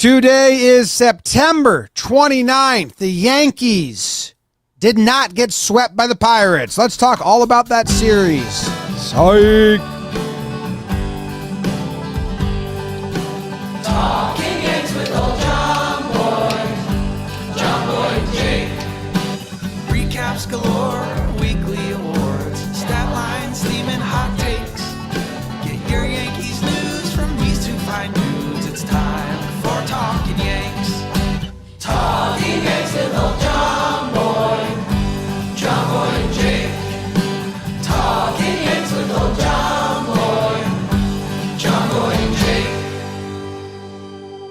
Today is September 29th. The Yankees did not get swept by the Pirates. Let's talk all about that series. Psych! Talking Yanks with old John Boy and Jake. Recaps galore, weekly awards, stat lines, theme, and hot takes. Get your Yankees news from these two fine dudes. It's time for Talkin' Yanks. Talking Yanks with old John Boy and Jake. Talking Yanks with old John Boy and Jake.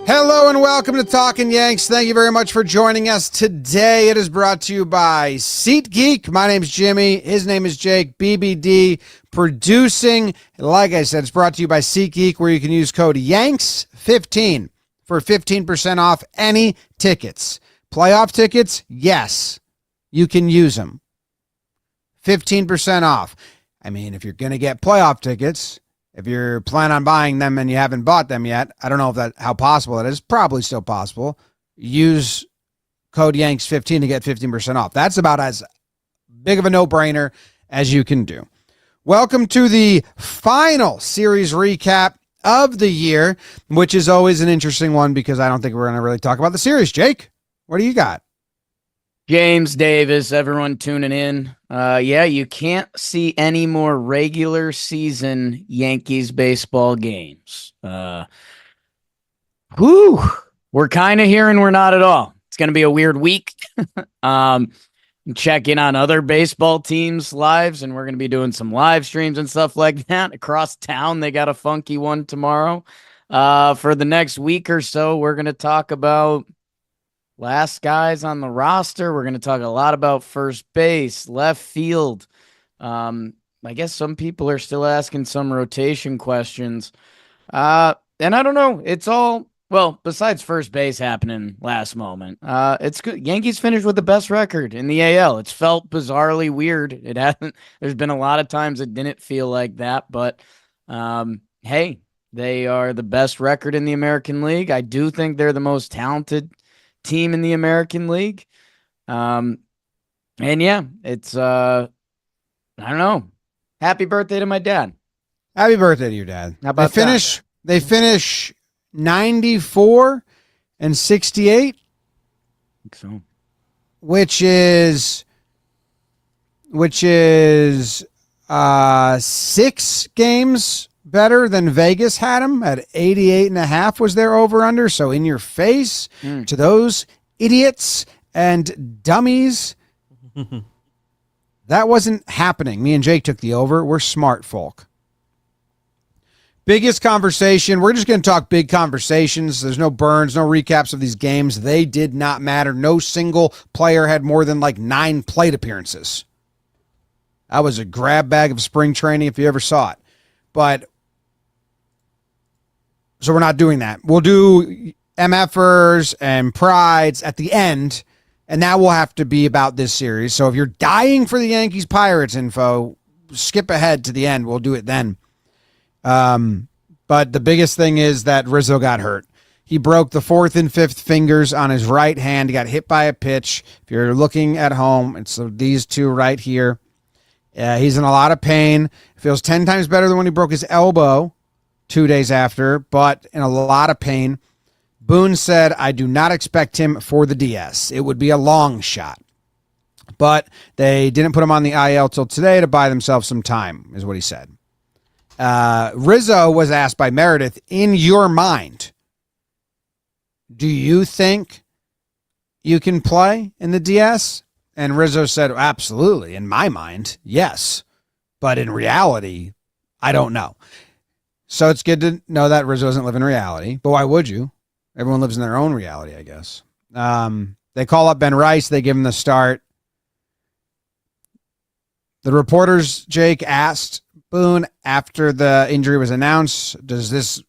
Hello and welcome to Talkin' Yanks. Thank you very much for joining us today. It is brought to you by SeatGeek. My name's Jimmy. His name is Jake. BBD producing. Like I said, it's brought to you by SeatGeek, where you can use code YANKS15 for 15% off any tickets. Playoff tickets, yes, you can use them. 15% off. I mean, if you're going to get playoff tickets, if you're planning on buying them and you haven't bought them yet, I don't know if how possible it is. Probably still possible. Use code YANKS15 to get 15% off. That's about as big of a no-brainer as you can do. Welcome to the final series recap of the year, which is always an interesting one because I don't think we're going to really talk about the series. Jake, what do you got? James Davis, everyone tuning in. You can't see any more regular season Yankees baseball games. We're kind of here and we're not at all. It's going to be a weird week. Check in on other baseball teams' lives, and we're going to be doing some live streams and stuff like that across town. They got a funky one tomorrow. For the next week or so, we're going to talk about last guys on the roster. We're going to talk a lot about first base, left field. I guess some people are still asking some rotation questions. And I don't know. It's all, well, besides first base happening last moment, it's good. Yankees finished with the best record in the AL. It's felt bizarrely weird. It hasn't, there's been a lot of times it didn't feel like that, but hey, they are the best record in the American League. I do think they're the most talented team in the American League. And yeah, it's I don't know. Happy birthday to my dad. Happy birthday to your dad. How about They finish 94 and 68. I think so. Which is 6 games better than Vegas had him at 88.5 was their over-under. So in your face to those idiots and dummies. That wasn't happening. Me and Jake took the over. We're smart folk. Biggest conversation. We're just going to talk big conversations. There's no burns, no recaps of these games. They did not matter. No single player had more than 9 plate appearances. That was a grab bag of spring training if you ever saw it. But so we're not doing that. We'll do MFers and prides at the end, and that will have to be about this series. So if you're dying for the Yankees Pirates info, skip ahead to the end. We'll do it then. But the biggest thing is that Rizzo got hurt. He broke the 4th and 5th fingers on his right hand. He got hit by a pitch. If you're looking at home, it's these two right here. He's in a lot of pain. Feels 10 times better than when he broke his elbow 2 days after, but in a lot of pain. Boone said, I do not expect him for the DS. It would be a long shot. But they didn't put him on the IL till today to buy themselves some time, is what he said. Rizzo was asked by Meredith, in your mind, do you think you can play in the DS? And Rizzo said, absolutely. In my mind, yes. But in reality, I don't know. So it's good to know that Rizzo doesn't live in reality. But why would you? Everyone lives in their own reality, I guess. They call up Ben Rice. They give him the start. The reporters, Jake, asked Boone after the injury was announced, does this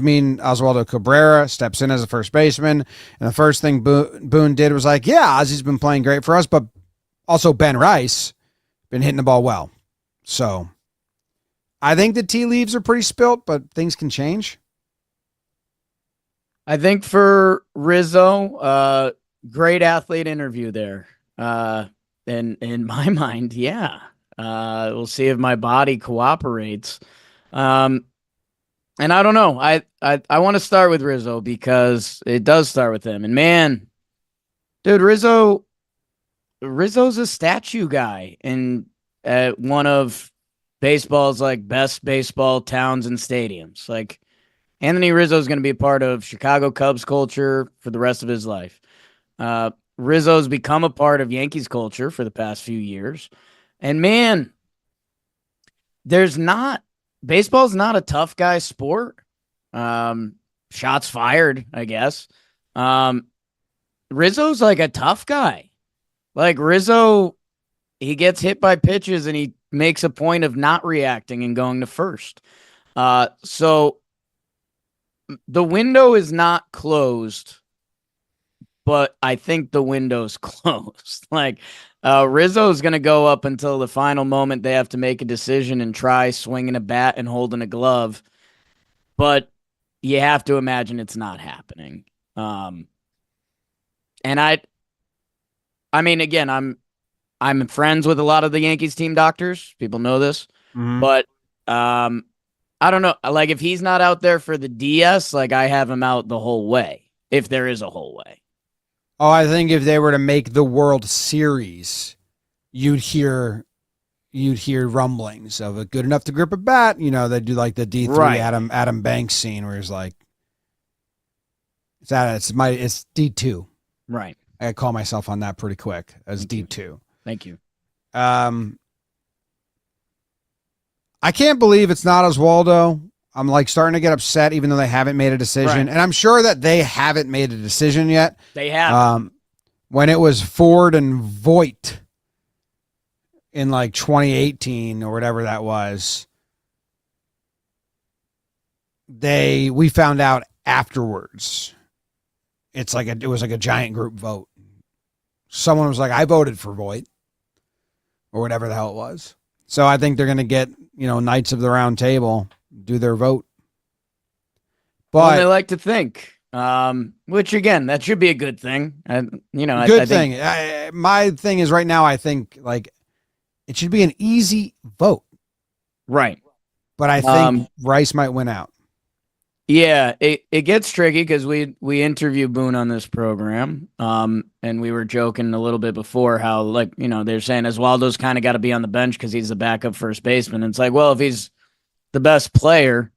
mean Oswaldo Cabrera steps in as a first baseman? And the first thing Boone did was Ozzy's been playing great for us, but also Ben Rice been hitting the ball well. So I think the tea leaves are pretty spilt, but things can change. I think for Rizzo, great athlete interview there. In my mind, yeah. We'll see if my body cooperates. And I don't know. I want to start with Rizzo because it does start with him. And man, dude, Rizzo's a statue guy and one of baseball's like best baseball towns and stadiums. Like Anthony Rizzo is going to be a part of Chicago Cubs culture for the rest of his life. Rizzo's become a part of Yankees culture for the past few years. And man, baseball's not a tough guy sport. Shots fired, I guess. Rizzo's like a tough guy. Like Rizzo, he gets hit by pitches and he makes a point of not reacting and going to first. So the window is not closed, but I think the window's closed. Like Rizzo's going to go up until the final moment. They have to make a decision and try swinging a bat and holding a glove. But you have to imagine it's not happening. And I mean, again, I'm friends with a lot of the Yankees team doctors. People know this, but I don't know. Like if he's not out there for the DS, like I have him out the whole way, if there is a whole way. Oh, I think if they were to make the World Series, you'd hear rumblings of it good enough to grip a bat. You know, they do like the D3 Right. Adam Banks scene where he's like, it's D2. Right. I call myself on that pretty quick as D2. Thank you. I can't believe it's not Oswaldo. I'm like starting to get upset, even though they haven't made a decision, Right. and I'm sure that they haven't made a decision yet. They have. When it was Ford and Voigt in like 2018 or whatever that was, we found out afterwards. It was like a giant group vote. Someone was like, I voted for Voigt or whatever the hell it was. So I think they're going to get, Knights of the Round Table do their vote. But they like to think, which again, that should be a good thing. Good thing. My thing is right now, I think like it should be an easy vote. Right. But I think Rice might win out. Yeah, it gets tricky because we interview Boone on this program, and we were joking a little bit before how they're saying Oswaldo's kind of got to be on the bench because he's the backup first baseman. And it's like, well, if he's the best player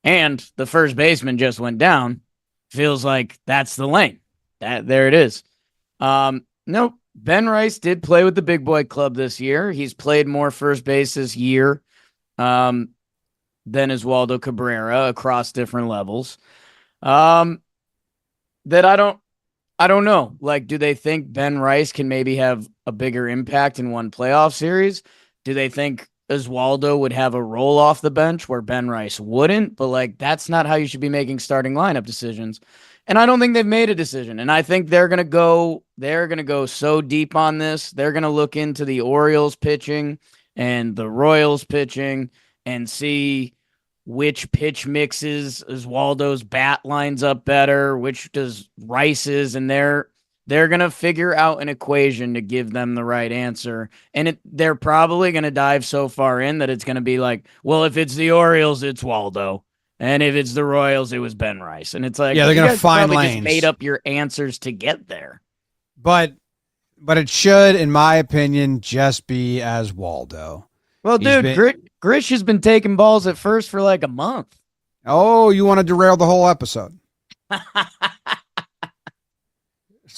and the first baseman just went down, feels like that's the lane. There it is. No, Ben Rice did play with the big boy club this year. He's played more first base this year. Than Oswaldo Cabrera across different levels. That I don't know. Like, do they think Ben Rice can maybe have a bigger impact in one playoff series? Do they think Oswaldo would have a roll off the bench where Ben Rice wouldn't? But like, that's not how you should be making starting lineup decisions. And I don't think they've made a decision. And I think they're going to go so deep on this. They're going to look into the Orioles pitching and the Royals pitching and see which pitch mixes Oswaldo's bat lines up better, which does Rice's, and they're going to figure out an equation to give them the right answer. And they're probably going to dive so far in that it's going to be like, well, if it's the Orioles, it's Waldo. And if it's the Royals, it was Ben Rice. And it's like, yeah, they're going to find lanes. Just made up your answers to get there. But it should, in my opinion, just be as Waldo. Well, dude, Grish has been taking balls at first for like a month. Oh, you want to derail the whole episode? That's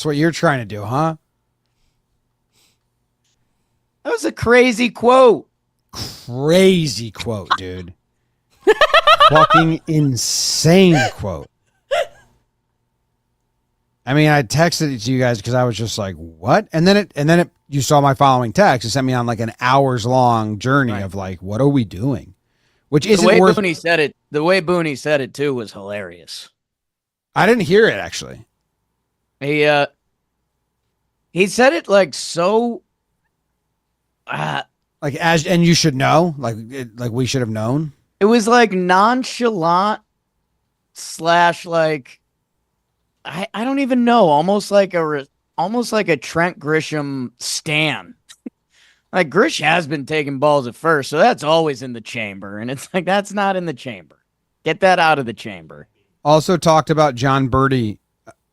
what you're trying to do, huh? That was a crazy quote. Crazy quote, dude. Fucking insane quote. I mean, I texted it to you guys because I was just like, what? And then you saw my following text. It sent me on like an hours long journey of like, what are we doing? Which isn't worth. The way Booney said it too was hilarious. I didn't hear it actually. He said it like so. Like and you should know, like we should have known. It was like nonchalant / like I don't even know, almost like a Trent Grisham stan. Like Grish has been taking balls at first, so that's always in the chamber, and it's like that's not in the chamber. Get that out of the chamber. Also talked about John Birdie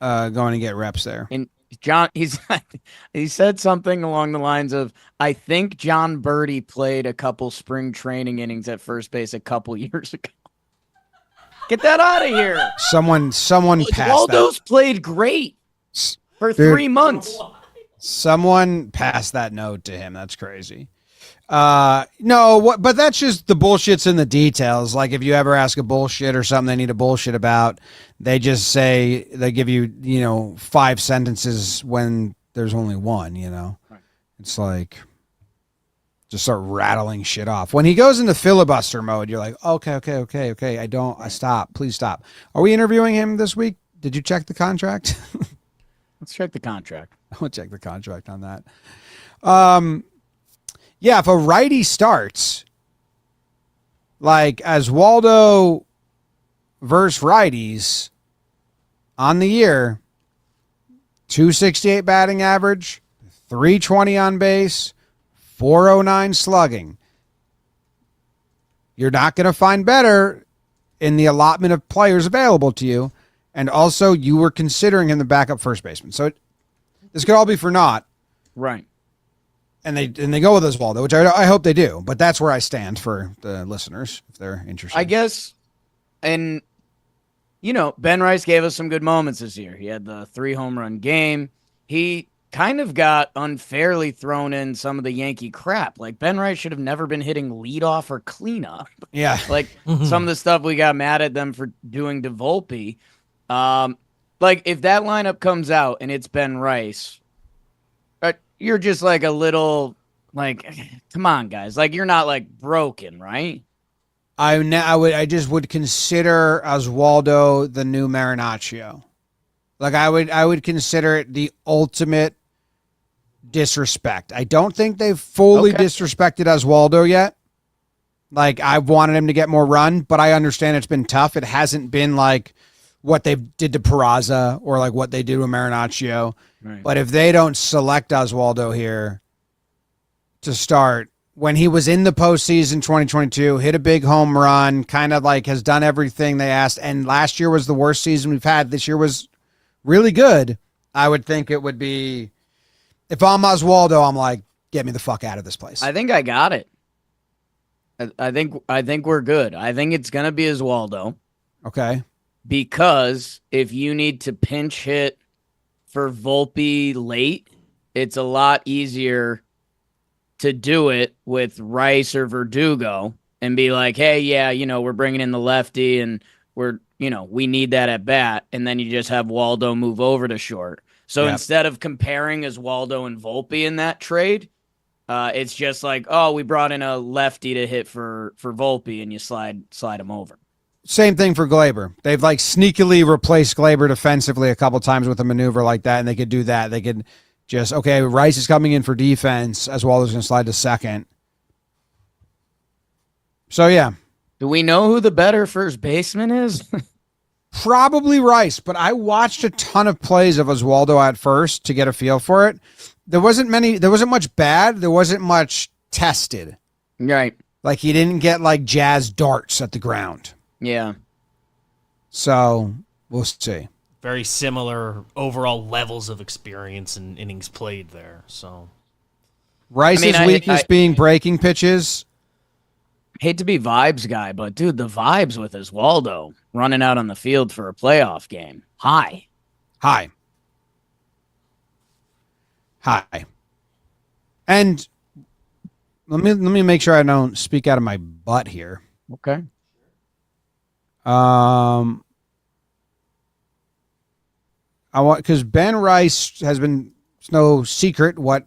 going to get reps there. And John, he said something along the lines of, "I think John Birdie played a couple spring training innings at first base a couple years ago." Get that out of here. Someone passed Waldo's that. played great for 3 months. Someone passed that note to him. That's crazy. No, but that's just the bullshit's in the details. Like if you ever ask a bullshit or something they need a bullshit about, they just say they give you, 5 sentences when there's only one, Right. It's like just start rattling shit off. When he goes into filibuster mode, you're like, okay. I stop. Please stop. Are we interviewing him this week? Did you check the contract? Let's check the contract. I'll check the contract on that. Yeah, if a righty starts, like Oswaldo versus righties on the year, 268 batting average, 320 on base, 409 slugging. You're not going to find better in the allotment of players available to you. And also, you were considering him the backup first baseman. So this could all be for naught. Right. And they go with Oswaldo, which I hope they do. But that's where I stand for the listeners, if they're interested. I guess, and, Ben Rice gave us some good moments this year. He had the 3 home run game. He kind of got unfairly thrown in some of the Yankee crap. Like, Ben Rice should have never been hitting leadoff or cleanup. Yeah. Like, some of the stuff we got mad at them for doing to Volpe. Like if that lineup comes out and it's Ben Rice, you're just like a little like, come on, guys. Like you're not like broken, right? I just would consider Oswaldo the new Marinaccio. Like I would consider it the ultimate disrespect. I don't think they've fully disrespected Oswaldo yet. Like I've wanted him to get more run, but I understand it's been tough. It hasn't been like what they did to Peraza or like what they did with Marinaccio. Right. But if they don't select Oswaldo here to start, when he was in the postseason 2022, hit a big home run, kind of like has done everything they asked. And last year was the worst season we've had. This year was really good. I would think it would be, if I'm Oswaldo, I'm like, get me the fuck out of this place. I think I got it. I think we're good. I think it's going to be Oswaldo. Okay. Because if you need to pinch hit for Volpe late, it's a lot easier to do it with Rice or Verdugo and be like, hey, yeah, we're bringing in the lefty and we need that at bat. And then you just have Waldo move over to short. So instead of comparing Oswaldo and Volpe in that trade, it's just like, oh, we brought in a lefty to hit for Volpe and you slide him over. Same thing for Gleyber. They've like sneakily replaced Gleyber defensively a couple times with a maneuver like that, and they could do that. They could just, okay, Rice is coming in for defense as well as going to slide to second. So, yeah. Do we know who the better first baseman is? Probably Rice, but I watched a ton of plays of Oswaldo at first to get a feel for it. There wasn't much bad. There wasn't much tested. Right. Like he didn't get like jazz darts at the ground. Yeah. So we'll see. Very similar overall levels of experience and innings played there. So Rice's weakness being breaking pitches. Hate to be vibes guy, but dude, the vibes with Oswaldo running out on the field for a playoff game. High. And let me make sure I don't speak out of my butt here. Okay. I want, because Ben Rice has been, it's no secret what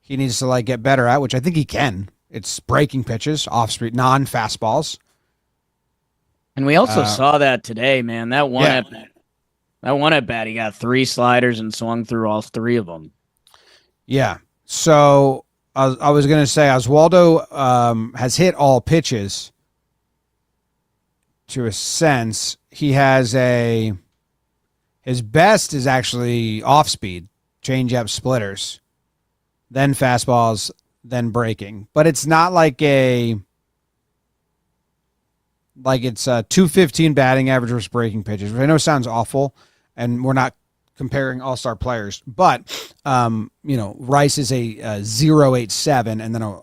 he needs to like get better at, which I think he can. It's breaking pitches, off speed, non-fastballs. And we also saw that today, man. That one at bat, he got 3 sliders and swung through all 3 of them. Yeah. So I was going to say Oswaldo has hit all pitches. To a sense, he has a His best is actually off speed, changeup, splitters, then fastballs, then breaking. But it's not like it's a 215 batting average versus breaking pitches, which I know sounds awful, and we're not comparing all-star players. But Rice is a 0.87 and then a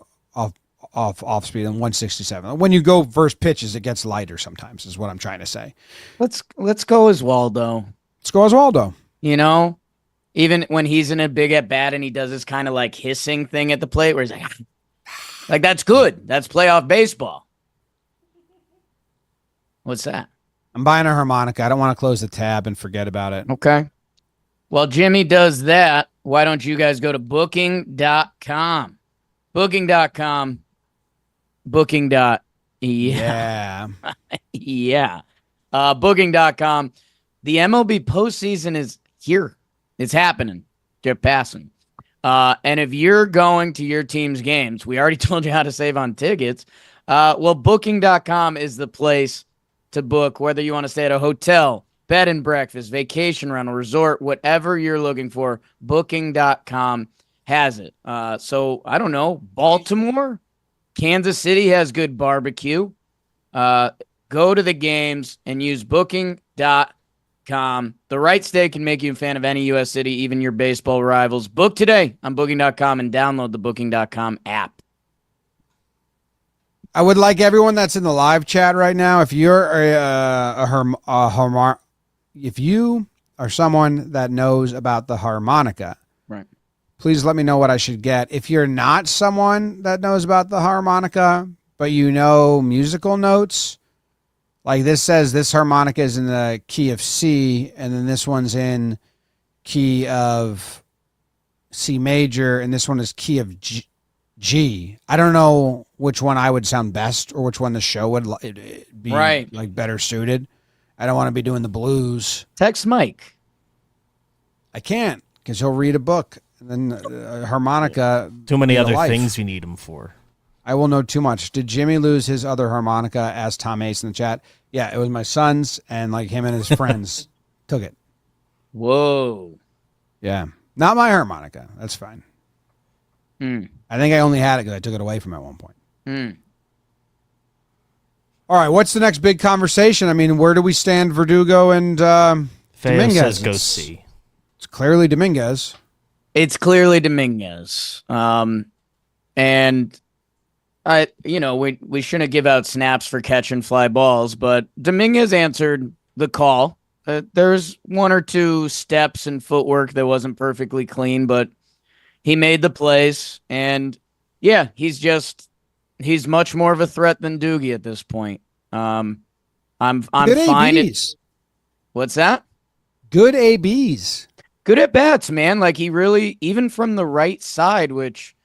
off speed and 167. When you go versus pitches, it gets lighter sometimes, is what I'm trying to say. Let's go Oswaldo. Let's go Oswaldo. Even when he's in a big at bat and he does this kind of like hissing thing at the plate where he's like that's good. That's playoff baseball. What's that? I'm buying a harmonica. I don't want to close the tab and forget about it. Okay. Well, Jimmy does that. Why don't you guys go to booking.com? Booking.com. Booking. Yeah. Yeah. Booking.com. The MLB postseason is here. It's happening. They're passing. And if you're going to your team's games, we already told you how to save on tickets. Well, booking.com is the place to book, whether you want to stay at a hotel, bed and breakfast, vacation rental, resort, whatever you're looking for, booking.com has it. So, I don't know, Baltimore, Kansas City has good barbecue. Go to the games and use booking.com. The right stay can make you a fan of any U.S. city, even your baseball rivals. Book today on booking.com and download the booking.com app. I would like everyone that's in the live chat right now, if you're if you are someone that knows about the harmonica, right, please let me know what I should get. If you're not someone that knows about the harmonica, but you know musical notes, like this says this harmonica is in the key of C, and then this one's in key of C major, and this one is key of G. I don't know which one I would sound best or which one the show would be like better suited. I don't want to be doing the blues. Text Mike. I can't because he'll read a book, and then harmonica. Too many other things you need him for. I will know too much. Did Jimmy lose his other harmonica? Asked Tom Ace in the chat. Yeah, it was my son's, and like him and his friends took it. Whoa. Yeah, not my harmonica. That's fine. I think I only had it because I took it away from him at one point. All right, what's the next big conversation? I mean, where do we stand, Verdugo and Dominguez? Says go see. It's clearly Dominguez. It's clearly Dominguez. And we shouldn't give out snaps for catch and fly balls, but Dominguez answered the call. There's one or two steps and footwork that wasn't perfectly clean, but he made the plays, and yeah, he's much more of a threat than Doogie at this point. I'm Good fine. ABs. What's that? Good ABs. Good at bats, man. Like he really, even from the right side, which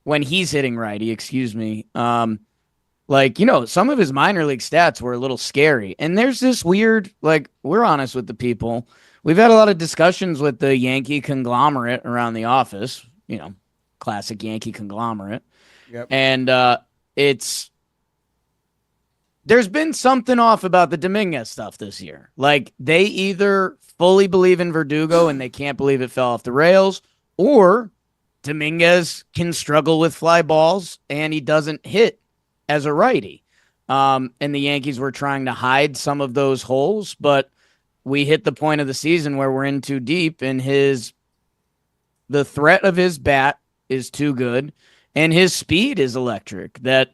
when he's hitting righty, excuse me, some of his minor league stats were a little scary. And there's this weird, we're honest with the people. We've had a lot of discussions with the Yankee conglomerate around the office. Classic Yankee conglomerate. Yep. And there's been something off about the Dominguez stuff this year. Like they either fully believe in Verdugo and they can't believe it fell off the rails, or Dominguez can struggle with fly balls and he doesn't hit as a righty. And the Yankees were trying to hide some of those holes, but we hit the point of the season where we're in too deep and the threat of his bat is too good, and his speed is electric. That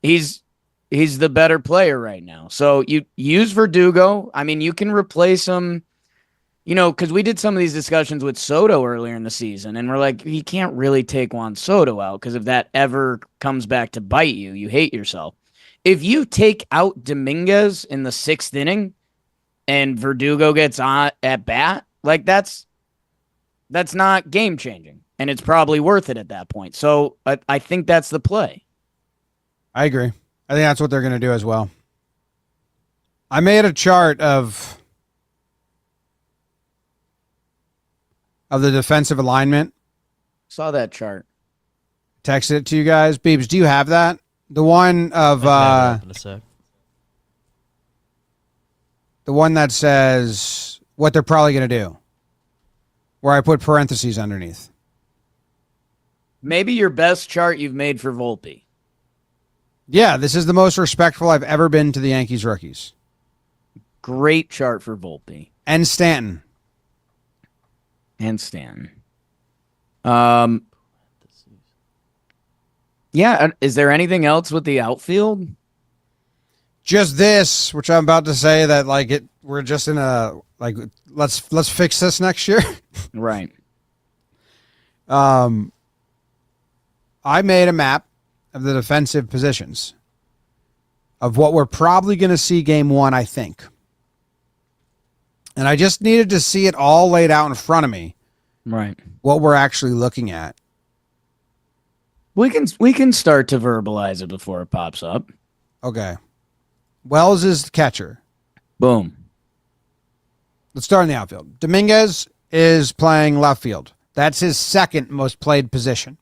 he's the better player right now. So you use Verdugo. I mean, you can replace him, because we did some of these discussions with Soto earlier in the season, and we're like, you can't really take Juan Soto out because if that ever comes back to bite you, you hate yourself. If you take out Dominguez in the 6th inning and Verdugo gets on at bat, that's not game changing, and it's probably worth it at that point. So I think that's the play. I agree. I think that's what they're going to do as well. I made a chart of the defensive alignment. Saw that chart. Texted it to you guys. Beebs, do you have that? The one of the The one that says what they're probably going to do, where I put parentheses underneath. Maybe your best chart you've made for Volpe. Yeah, this is the most respectful I've ever been to the Yankees rookies. Great chart for Volpe. And Stanton. And Stanton. Yeah, is there anything else with the outfield? Just this, which I'm about to say that we're just in a let's fix this next year. Right. I made a map of the defensive positions of what we're probably going to see game 1, I think. And I just needed to see it all laid out in front of me. Right. What we're actually looking at. We can start to verbalize it before it pops up. Okay. Wells is the catcher. Boom. Let's start in the outfield. Dominguez is playing left field. That's his second most played position.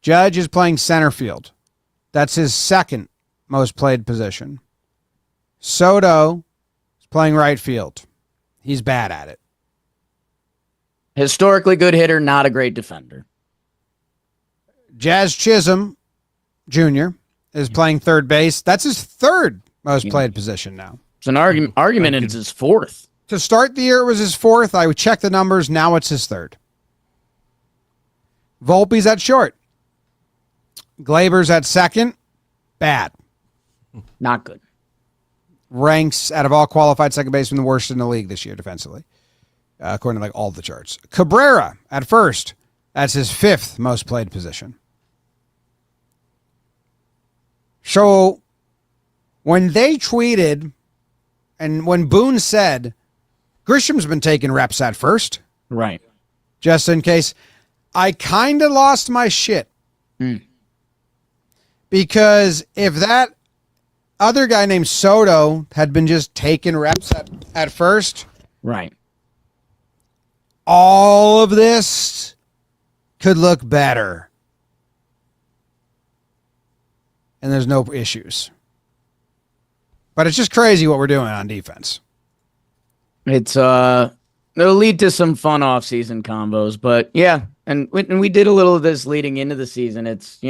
Judge is playing center field. That's his second most played position. Soto is playing right field. He's bad at it. Historically good hitter, not a great defender. Jazz Chisholm Jr. is playing third base. That's his third most played position now. It's an argument and it's his fourth. To start the year, it was his fourth. I would check the numbers. Now it's his third. Volpe's at short. Gleyber's at second. Bad. Not good. Ranks out of all qualified second basemen the worst in the league this year defensively, according to all the charts. Cabrera at first. That's his fifth most played position. So when they tweeted and when Boone said, Grisham's been taking reps at first. Right. Just in case, I kind of lost my shit. Because if that other guy named Soto had been just taking reps at first, right, all of this could look better. And there's no issues. But it's just crazy what we're doing on defense. It's it'll lead to some fun off-season combos, but yeah, and we did a little of this leading into the season. It's,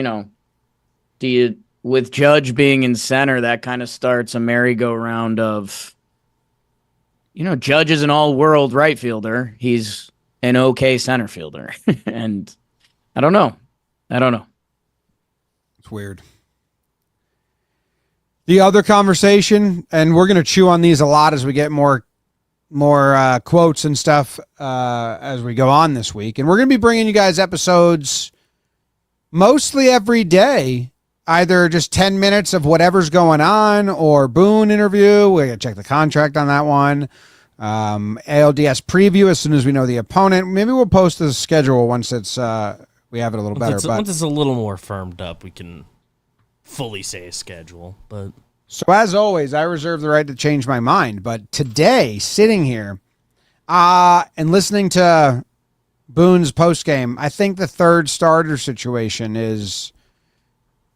with Judge being in center, that kind of starts a merry-go-round of, Judge is an all-world right fielder. He's an okay center fielder. And I don't know. It's weird. The other conversation, and we're going to chew on these a lot as we get more quotes and stuff as we go on this week. And we're going to be bringing you guys episodes mostly every day, either just 10 minutes of whatever's going on or Boone interview. We're going to check the contract on that one. ALDS preview as soon as we know the opponent. Maybe we'll post the schedule once it's we have it a little better. Once it's a little more firmed up, we can fully say a schedule. But so as always, I reserve the right to change my mind. But today, sitting here and listening to Boone's postgame, I think the third starter situation is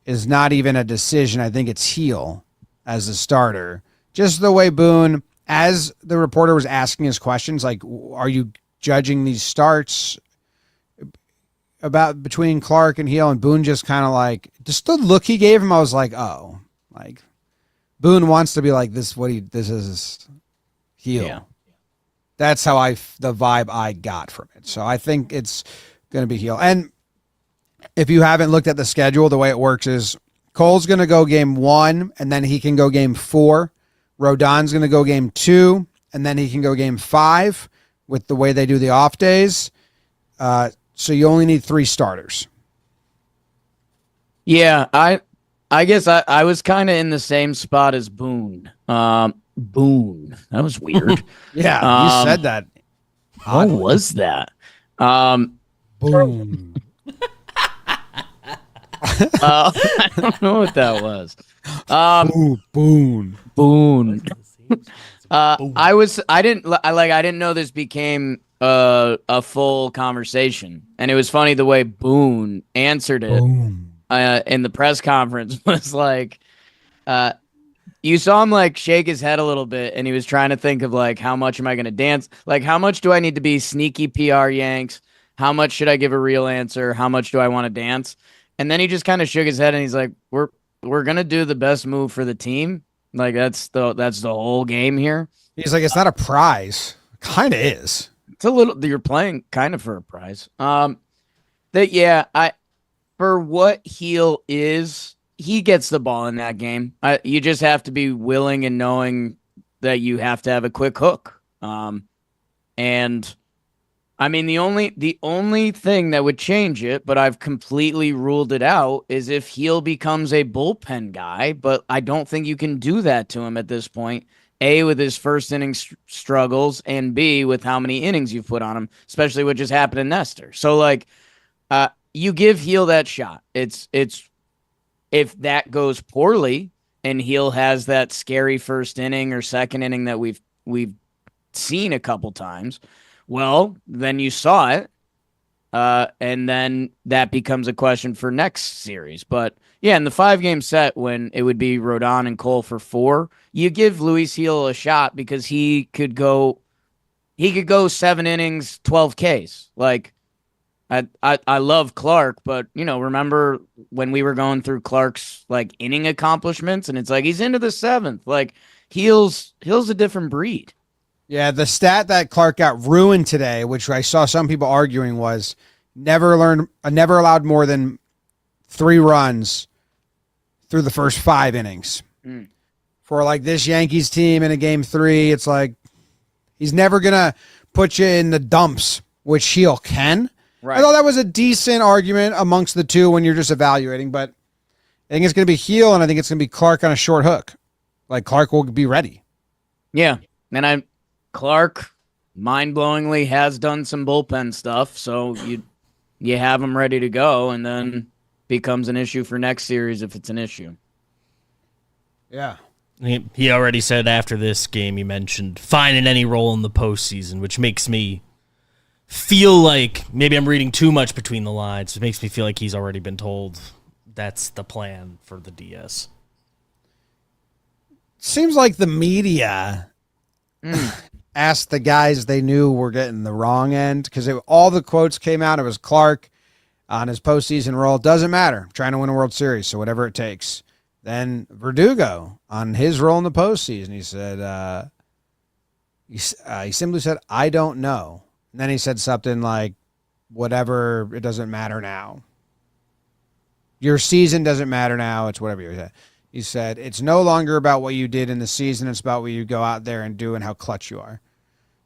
not even a decision. I think it's Heel as the starter. Just the way Boone, as the reporter was asking his questions, like, are you judging these starts about between Clark and Heel? And Boone just kind of just the look he gave him, I was like, oh, Boone wants to be like this. This is Heel. Yeah. That's how the vibe I got from it. So I think it's going to be Heel. And if you haven't looked at the schedule, the way it works is Cole's going to go game 1, and then he can go game 4. Rodon's going to go game 2, and then he can go game 5 with the way they do the off days. So you only need 3 starters. Yeah, I guess I was kind of in the same spot as Boone. Boone. That was weird. Yeah, you said that. What was that? Boom. I don't know what that was. Boone. I didn't know this became a full conversation, and it was funny the way Boone answered it in the press conference was like, You saw him like shake his head a little bit, and he was trying to think of like, how much am I going to dance? Like, how much do I need to be sneaky PR Yanks? How much should I give a real answer? How much do I want to dance? And then he just kind of shook his head, and he's like, "We're gonna do the best move for the team. Like that's the whole game here." He's like, it's not a prize. Kind of is. It's a little. You're playing kind of for a prize. That yeah, for what Heel is, he gets the ball in that game. You just have to be willing and knowing that you have to have a quick hook. And I mean, the only thing that would change it, but I've completely ruled it out, is if Heel becomes a bullpen guy. But I don't think you can do that to him at this point. A, with his first inning struggles, and B, with how many innings you've put on him, especially what just happened to Nestor. So, like, you give Heel that shot. It's if that goes poorly and Heel has that scary first inning or second inning that we've seen a couple times, well, then you saw it, and then that becomes a question for next series. But yeah, in the 5-game set, when it would be Rodon and Cole for 4, you give Luis Heel a shot because he could go 7 innings, 12 Ks. Like, I love Clark, but remember when we were going through Clark's like inning accomplishments, and it's like he's into the 7th. Like, Heel's a different breed. Yeah, the stat that Clark got ruined today, which I saw some people arguing, was never allowed more than 3 runs through the first 5 innings. For like this Yankees team in a game 3, it's like he's never gonna put you in the dumps, which Heel can. Right. I thought that was a decent argument amongst the two when you're just evaluating, but I think it's going to be Heel, and I think it's going to be Clark on a short hook. Like, Clark will be ready. Yeah, and Clark mind-blowingly has done some bullpen stuff, so you have him ready to go, and then becomes an issue for next series if it's an issue. Yeah. He already said after this game, he mentioned fine in any role in the postseason, which makes me feel like maybe I'm reading too much between the lines. It makes me feel like he's already been told that's the plan for the DS. Seems like the media asked the guys they knew were getting the wrong end, because all the quotes came out. It was Clark on his postseason role. Doesn't matter. I'm trying to win a World Series, so whatever it takes. Then Verdugo on his role in the postseason, he said, he simply said, I don't know. And then he said something like, whatever, it doesn't matter now. Your season doesn't matter now. It's whatever you said. He said, it's no longer about what you did in the season. It's about what you go out there and do and how clutch you are.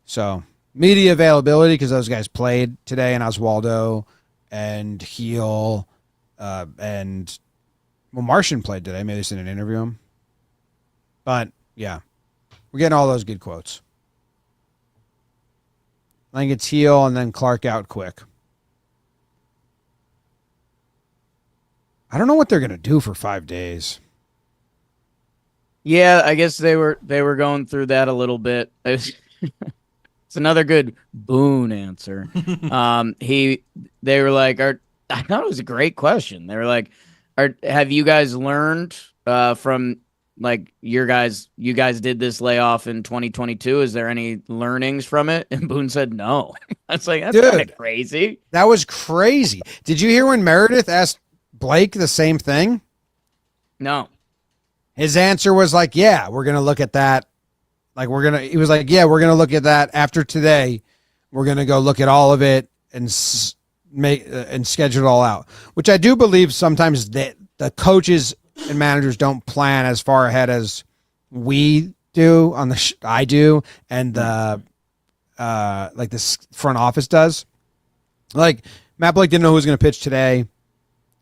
So media availability, because those guys played today, and Oswaldo and Heel and Martian played today. Maybe they didn't interview him. But, yeah, we're getting all those good quotes. I think it's Heel and then Clark out quick. I don't know what they're going to do for 5 days. Yeah, I guess they were going through that a little bit. It's another good Boone answer. They were like, I thought it was a great question. They were like, have you guys learned from like you guys did this layoff in 2022? Is there any learnings from it? And Boone said no. I was like, that's kind of crazy. That was crazy. Did you hear when Meredith asked Blake the same thing? No. His answer was like, yeah, we're going to look at that. He was like, yeah, we're going to look at that after today. We're going to go look at all of it and schedule it all out, which I do believe sometimes that the coaches and managers don't plan as far ahead as we do I do. And the this front office does. Like, Matt Blake didn't know who was going to pitch today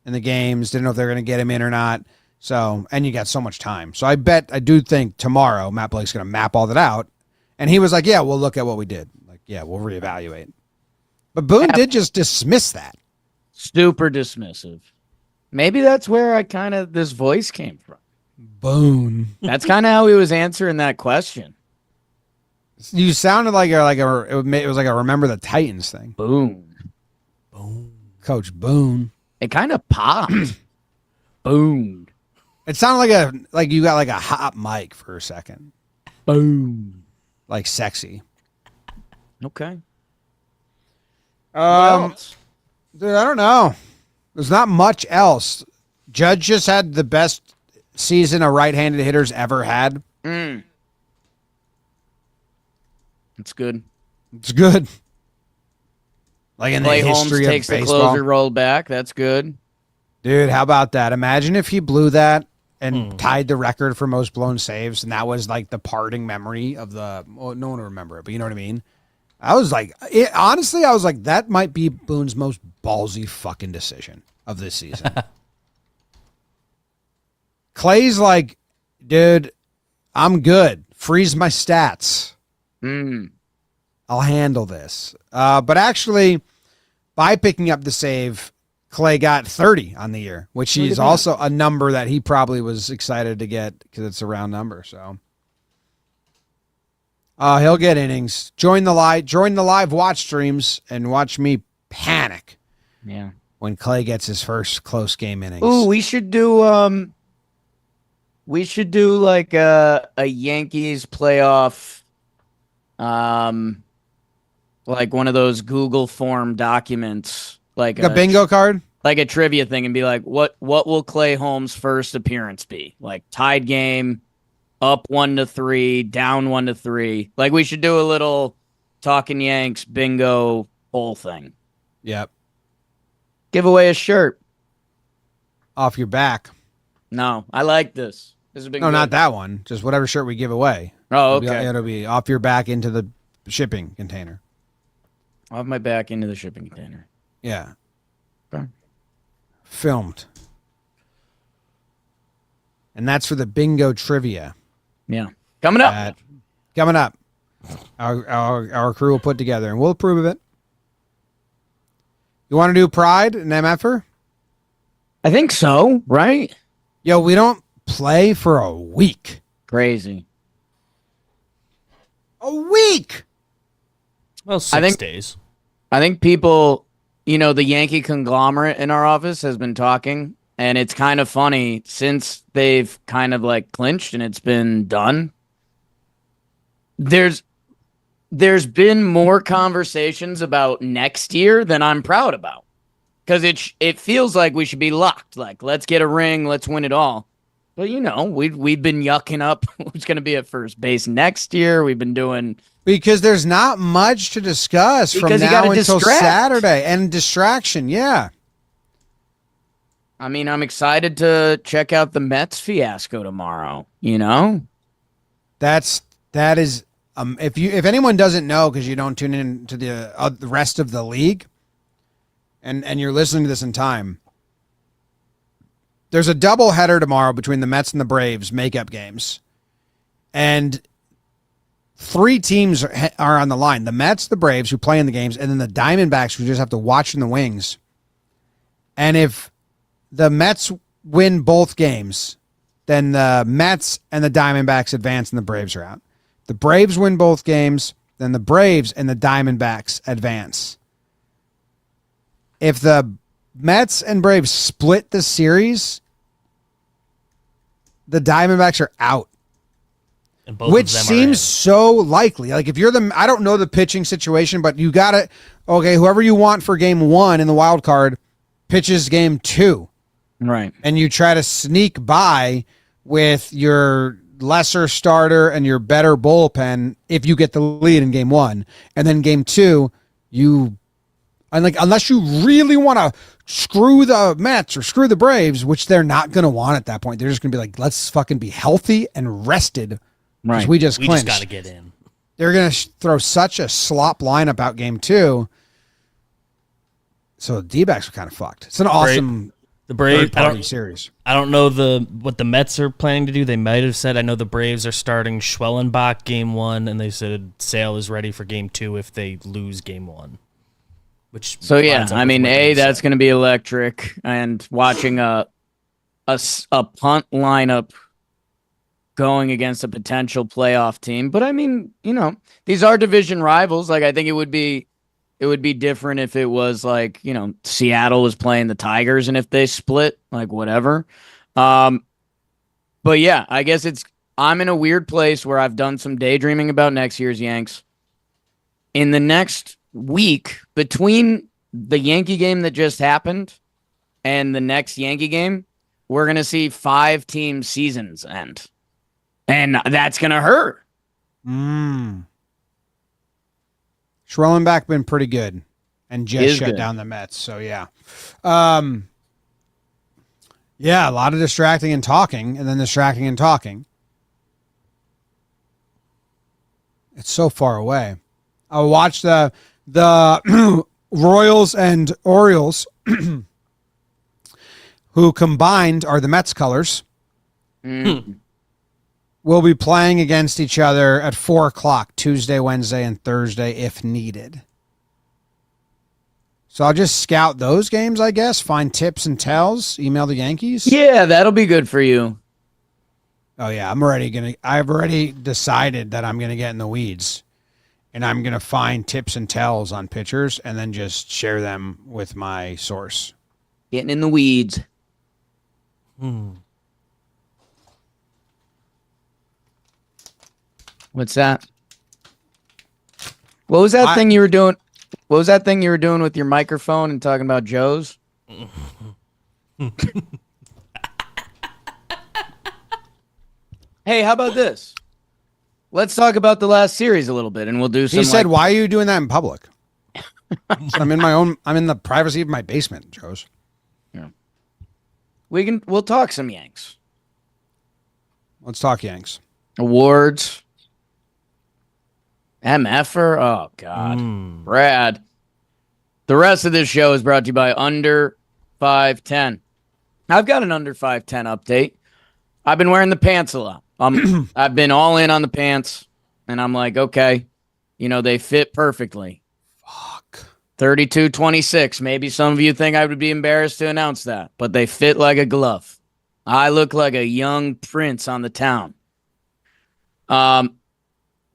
in the games. Didn't know if they were going to get him in or not. So, and you got so much time. So I do think tomorrow Matt Blake's going to map all that out. And he was like, yeah, we'll look at what we did. Like, yeah, we'll reevaluate. But Boone did just dismiss that. Super dismissive. Maybe that's where this voice came from. Boone. That's kind of how he was answering that question. You sounded like it was like a Remember the Titans thing. Boone. Coach Boone. It kind of popped. Boone. It sounded like you got like a hot mic for a second. Boom. Like sexy. Okay. Dude, I don't know. There's not much else. Judge just had the best season a right-handed hitter's ever had. It's good. It's good. Like in Clay the Holmes history takes of the baseball. closer roll back. That's good. Dude, how about that? Imagine if he blew that and tied the record for most blown saves, and that was like the parting memory of the. Well, no one will remember it, but you know what I mean. I was like, honestly, I was like, that might be Boone's most ballsy fucking decision of this season. Clay's like, dude, I'm good. Freeze my stats. I'll handle this. But actually, by picking up the save, Clay got 30 on the year, which is also a number that he probably was excited to get because it's a round number. So he'll get innings. Join the live watch streams and watch me panic. Yeah. When Clay gets his first close game innings. Ooh, we should do like a Yankees playoff, like one of those Google form documents, like a bingo card, like a trivia thing, and be like, what will Clay Holmes' first appearance be? Like tied game, up 1-3, down 1-3. Like we should do a little Talkin Yanks bingo whole thing. Yep. Give away a shirt. Off your back. No, I like this. This has been No, good. not that one. Just whatever shirt we give away. Oh, okay. It'll be off your back into the shipping container. I'll have my back into the shipping container. Yeah. Okay. Filmed. And that's for the bingo trivia. Yeah. Coming up. Coming up. Our crew will put together, and we'll approve of it. You want to do Pride and MFer? I think so, right? Yo, we don't play for a week. Crazy. A week! Well, 6 days. I think people, the Yankee conglomerate in our office has been talking, and it's kind of funny since they've kind of like clinched and it's been done. There's been more conversations about next year than I'm proud about, because it feels like we should be locked. Like, let's get a ring, let's win it all. But we've been yucking up who's going to be at first base next year. We've been doing. Because there's not much to discuss from now until Saturday. And distraction, yeah. I mean, I'm excited to check out the Mets fiasco tomorrow, That is if anyone doesn't know, because you don't tune in to the rest of the league, and you're listening to this in time, there's a doubleheader tomorrow between the Mets and the Braves makeup games, and 3 teams are on the line: the Mets, the Braves, who play in the games, and then the Diamondbacks, who just have to watch in the wings. And if the Mets win both games, then the Mets and the Diamondbacks advance and the Braves are out. The Braves win both games, then the Braves and the Diamondbacks advance. If the Mets and Braves split the series, the Diamondbacks are out. And both Which of them seems so likely. Like if you're I don't know the pitching situation, but you got to, whoever you want for game 1 in the wild card pitches game 2. Right. And you try to sneak by with your lesser starter and your better bullpen if you get the lead in game 1. And then game 2, unless you really want to screw the Mets or screw the Braves, which they're not going to want at that point. They're just going to be like, let's fucking be healthy and rested. Right. We just got to get in. They're going to throw such a slop lineup out game 2. So the D-backs are kind of fucked. It's an awesome third-party series. I don't know what the Mets are planning to do. They might have said, I know the Braves are starting Schwellenbach game 1, and they said Sale is ready for game 2 if they lose game 1. So yeah, I mean, that's going to be electric, and watching a punt lineup going against a potential playoff team. But I mean, these are division rivals. Like, I think it would be different if it was like, Seattle was playing the Tigers, and if they split, like whatever. But yeah, I guess I'm in a weird place where I've done some daydreaming about next year's Yanks. In the next week, between the Yankee game that just happened and the next Yankee game, we're going to see 5-team seasons end. And that's going to hurt. Schrolenbach been pretty good and just shut good. down the Mets. So, yeah. Yeah, a lot of distracting and talking, and then distracting and talking. It's so far away. I watched the Royals and Orioles, who combined are the Mets colors, will be playing against each other at 4 o'clock Tuesday, Wednesday, and Thursday if needed. So I'll just scout those games, I guess, find tips and tells, email the Yankees. Yeah, that'll be good for you. Oh, yeah, I've already decided that I'm going to get in the weeds, and I'm going to find tips and tells on pitchers and then just share them with my source. Getting in the weeds. What's that? What was that thing you were doing? What was that thing you were doing with your microphone and talking about Joe's? Hey, how about this? Let's talk about the last series a little bit, and we'll do some. He said, "Why are you doing that in public?" So I'm in the privacy of my basement, Joe's. Yeah. We'll talk some Yanks. Let's talk Yanks. Awards. MFer? Oh, God. Brad. The rest of this show is brought to you by Under 510. I've got an Under 510 update. I've been wearing the pants a lot. I've been all in on the pants, and I'm like, okay, they fit perfectly. Fuck. 32-26. Maybe some of you think I would be embarrassed to announce that, but they fit like a glove. I look like a young prince on the town.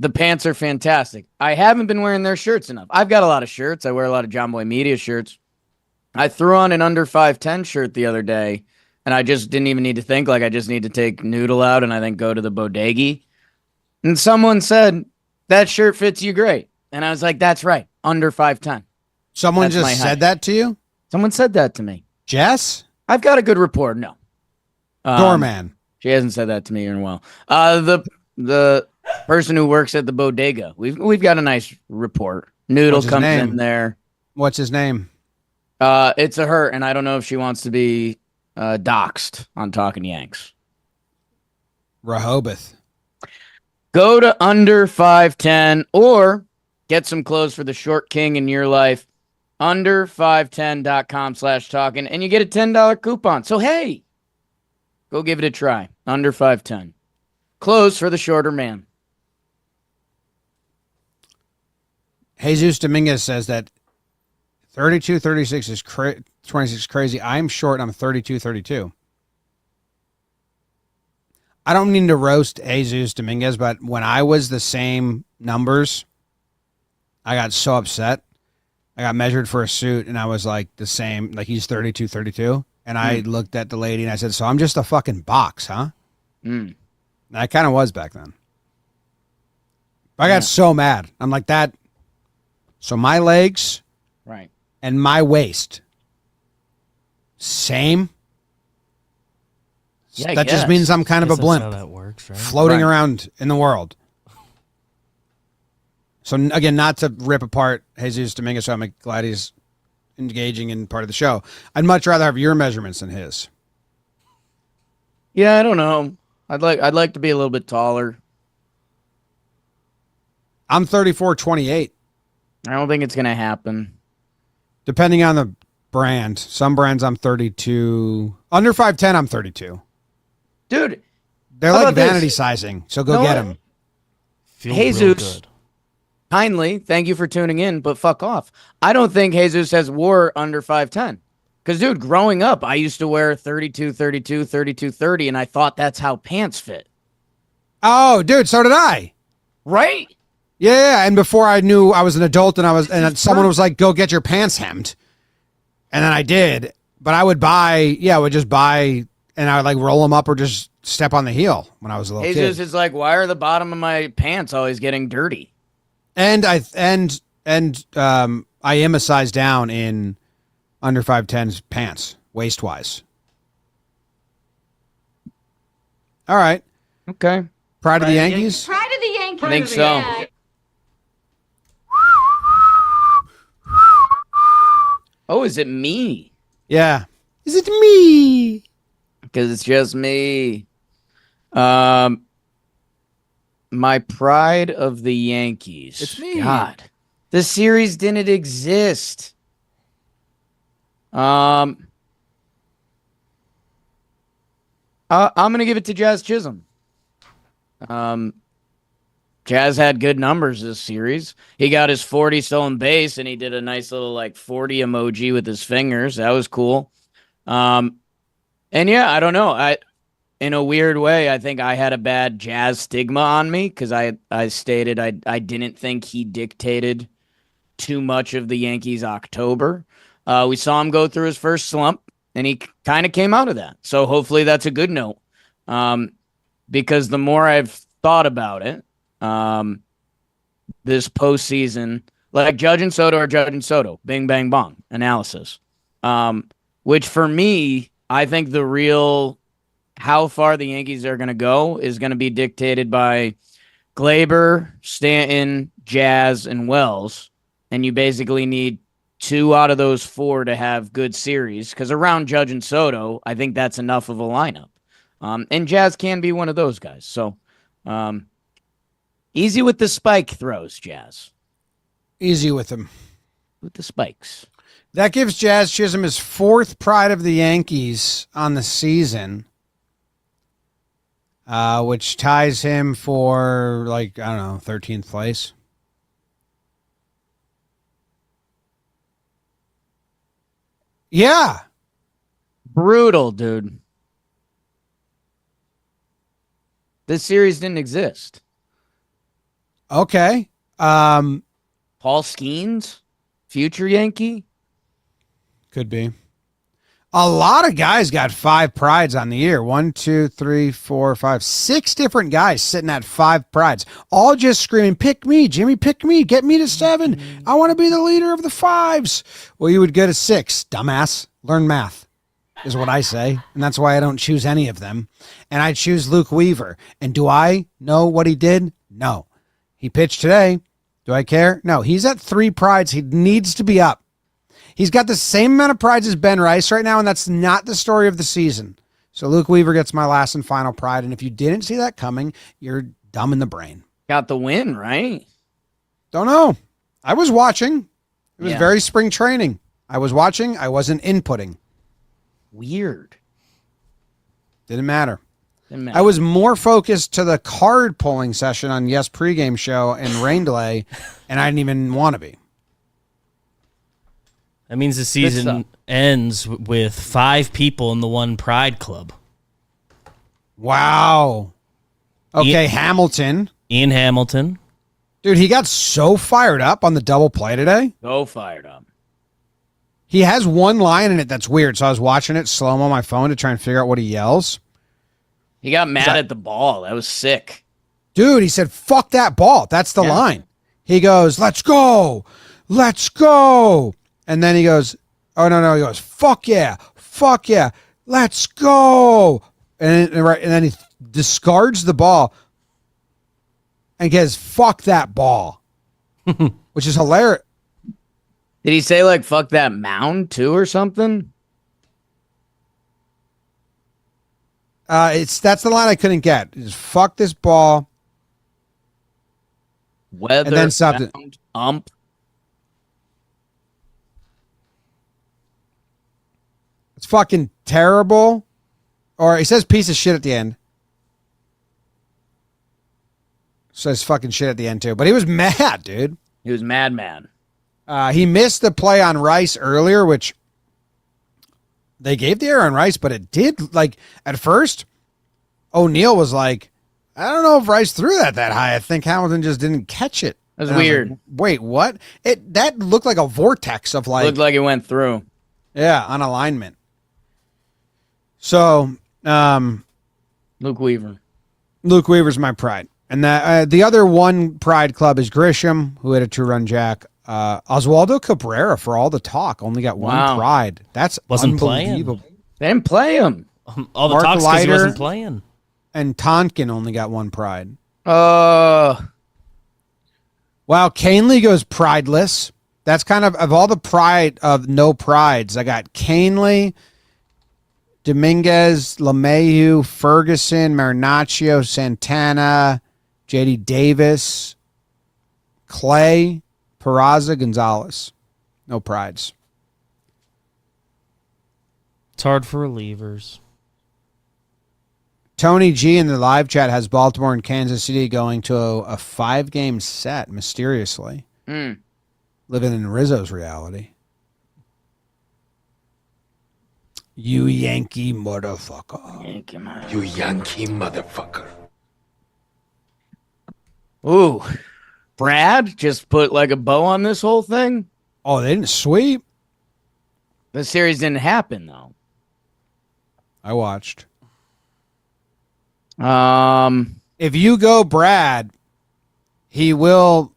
The pants are fantastic. I haven't been wearing their shirts enough. I've got a lot of shirts. I wear a lot of John Boy Media shirts. I threw on an Under 510 shirt the other day, and I just didn't even need to think. I just need to take Noodle out and I think go to the bodega. And someone said, that shirt fits you great. And I was like, that's right. Under 510. Someone just said that to you? Someone said that to me. Jess? I've got a good rapport. No. Doorman. She hasn't said that to me in a while. The person who works at the bodega. We've got a nice report. Noodle comes in there. What's his name? It's a her, and I don't know if she wants to be doxxed on Talkin' Yanks. Rehoboth. Go to Under 510 or get some clothes for the short king in your life. Under510.com/talkin', and you get a $10 coupon. So, hey, go give it a try. Under 510. Clothes for the shorter man. Jesus Dominguez says that 32-36 is 26 crazy. I'm short. I'm 32-32. I don't mean to roast Jesus Dominguez, but when I was the same numbers, I got so upset. I got measured for a suit, and I was like the same. Like he's 32-32. And I looked at the lady, and I said, so I'm just a fucking box, huh? I kind of was back then. I got so mad. I'm like that. So my legs right, and my waist, same. Yeah, that just means I'm kind of a blimp. That's how that works, right? Floating around in the world. So again, not to rip apart Jesus Dominguez, so I'm glad he's engaging in part of the show. I'd much rather have your measurements than his. Yeah, I don't know. I'd like to be a little bit taller. I'm 34-28. I don't think it's gonna happen. Depending on the brand. Some brands I'm 32. Under 5'10", I'm 32. Dude, they're like vanity sizing, so go get them. Jesus, kindly, thank you for tuning in, but fuck off. I don't think Jesus has wore under 5'10". Because, dude, growing up, I used to wear 32, 32, 32, 30, and I thought that's how pants fit. Oh, dude, so did I. Right? Yeah, and before I knew I was an adult and someone was like, go get your pants hemmed. And then I did. But I would just buy, and I would like roll them up or just step on the heel when I was a little Jesus kid. is like, why are the bottom of my pants always getting dirty? And I am a size down in under 5'10's pants, waist wise. All right. Okay. Pride of the Yankees? Pride of the Yankees. I think so. Oh, is it me? Yeah. Is it me? Because it's just me. My pride of the Yankees. It's me. God, the series didn't exist. I'm gonna give it to Jazz Chisholm. Jazz had good numbers this series. He got his 40 stolen base, and he did a nice little like 40 emoji with his fingers. That was cool. And yeah, I don't know. In a weird way, I think I had a bad Jazz stigma on me because I stated I didn't think he dictated too much of the Yankees' October. We saw him go through his first slump, and he kind of came out of that. So hopefully that's a good note. Because the more I've thought about it, this postseason, like Judge and Soto or Judge and Soto, bing, bang, bong analysis. Which for me, I think the real how far the Yankees are going to go is going to be dictated by Gleyber, Stanton, Jazz, and Wells. And you basically need 2 out of those 4 to have good series. Because around Judge and Soto, I think that's enough of a lineup. And Jazz can be one of those guys. So easy with the spike throws, Jazz. Easy with him. With the spikes. That gives Jazz Chisholm his 4th pride of the Yankees on the season, which ties him for, 13th place. Yeah. Brutal, dude. This series didn't exist. Okay. Paul Skeens, future Yankee. Could be. A lot of guys got 5 prides on the year. 1, 2, 3, 4, 5, 6 different guys sitting at 5 prides, all just screaming, "Pick me, Jimmy, pick me, get me to 7. I want to be the leader of the 5s." Well, you would get a 6, dumbass. Learn math is what I say, and that's why I don't choose any of them. And I choose Luke Weaver. And do I know what he did? No. He pitched today. Do I care? No. He's at 3 prides. He needs to be up. He's got the same amount of prides as Ben Rice right now, and that's not the story of the season. So Luke Weaver gets my last and final pride, and if you didn't see that coming, you're dumb in the brain. Got the win, right? Don't know. I was watching. It was Yeah. very spring training. I was watching. I wasn't inputting. Weird. Didn't matter. Didn't matter. I was more focused to the card pulling session on Yes Pregame Show and Rain Delay, and I didn't even want to be. That means the season ends with 5 people in the one Pride Club. Wow. Okay, Hamilton. Ian Hamilton. Dude, he got so fired up on the double play today. So fired up. He has one line in it that's weird, so I was watching it slow-mo on my phone to try and figure out what he yells. He got mad at the ball. That was sick. Dude, he said, "Fuck that ball." That's the line. He goes, "Let's go. Let's go." And then he goes, "Oh, no." He goes, "Fuck yeah. Fuck yeah. Let's go." And then he discards the ball and goes, "Fuck that ball," which is hilarious. Did he say like "fuck that mound" too or something? That's the line I couldn't get. Just "fuck this ball." Weather, And then something. mound, ump. It's fucking terrible. Or he says "piece of shit" at the end. Says fucking shit at the end too. But he was mad, dude. He was mad. He missed the play on Rice earlier, which they gave the error on Rice, but it did, like, at first, O'Neill was like, "I don't know if Rice threw that high. I think Hamilton just didn't catch it." That's And I was weird. like, wait, what? That looked like a vortex of Looked like it went through. yeah, on alignment. So, Luke Weaver. Luke Weaver's my pride. And that the other one pride club is Grisham, who had a 2-run jack. Oswaldo Cabrera, for all the talk, only got one pride. That's Wasn't unbelievable. playing. They didn't play him. All the Mark talks because he Leiter wasn't playing. And Tonkin only got one pride. Uh, Wow, Canely goes prideless. That's kind of all the pride of no prides. I got Canely, Dominguez, LeMahieu, Ferguson, Marinaccio, Santana, J.D. Davis, Clay, Peraza, Gonzalez. No prides. It's hard for relievers. Tony G in the live chat has Baltimore and Kansas City going to a 5-game set, mysteriously. Living in Rizzo's reality. You Yankee motherfucker. You Yankee motherfucker. Ooh. Brad just put like a bow on this whole thing. Oh, they didn't sweep? The series didn't happen, though. I watched. If you go Brad, he will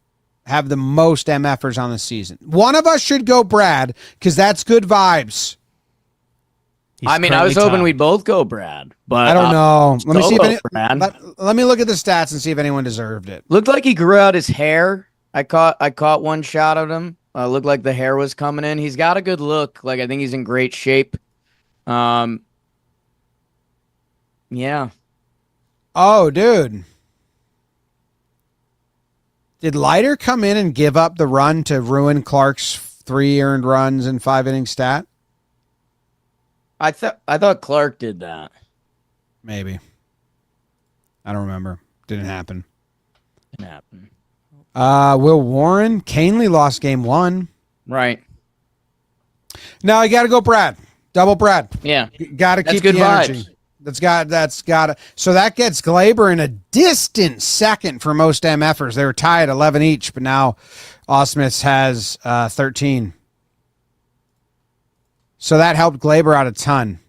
have the most MFers on the season. One of us should go Brad because that's good vibes. I was hoping we'd both go Brad, but I don't know. Let me see if Brad. Let me look at the stats and see if anyone deserved it. Looked like he grew out his hair. I caught one shot of him. Looked like the hair was coming in. He's got a good look. Like I think he's in great shape. Yeah. Oh, dude. Did Leiter come in and give up the run to ruin Clark's 3 earned runs and 5 inning stat? I thought Clark did that. Maybe. I don't remember. Didn't happen. Didn't happen. Will Warren. Canely lost game 1. Right. Now I got to go Brad. Double Brad. Yeah. Got to keep good the energy. vibes. That's got to. So that gets Gleyber in a distant second for most MFers. They were tied 11 each, but now Osmith has 13. So that helped Gleyber out a ton.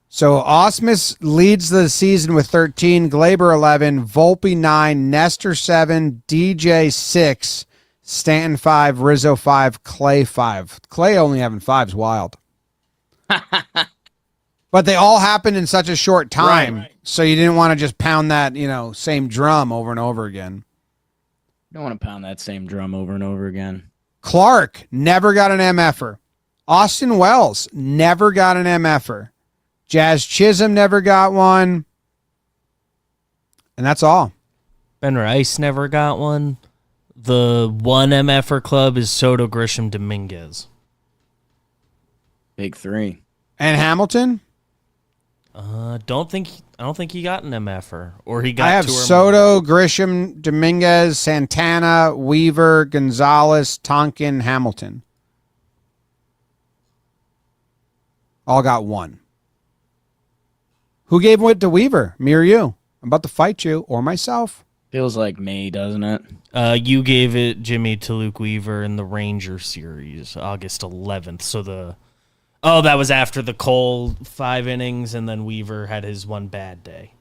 So Osmus leads the season with 13, Gleyber 11, Volpe 9, Nestor 7, DJ 6, Stanton 5, Rizzo 5, Clay 5. Clay only having 5 is wild. But they all happened in such a short time, right. So you didn't want to just pound that, same drum over and over again. You don't want to pound that same drum over and over again. Clark never got an MFer. Austin Wells never got an MFer. Jazz Chisholm never got one. And that's all. Ben Rice never got one. The one MFer club is Soto, Grisham, Dominguez. Big 3. And Hamilton? I don't think he got an MFer. Or he got I have two or Soto, more. Grisham, Dominguez, Santana, Weaver, Gonzalez, Tonkin, Hamilton. All got 1. Who gave it to Weaver? Me or you? I'm about to fight you or myself. Feels like me, doesn't it? You gave it, Jimmy, to Luke Weaver in the Ranger series, August 11th. So that was after the Cole 5 innings, and then Weaver had his one bad day.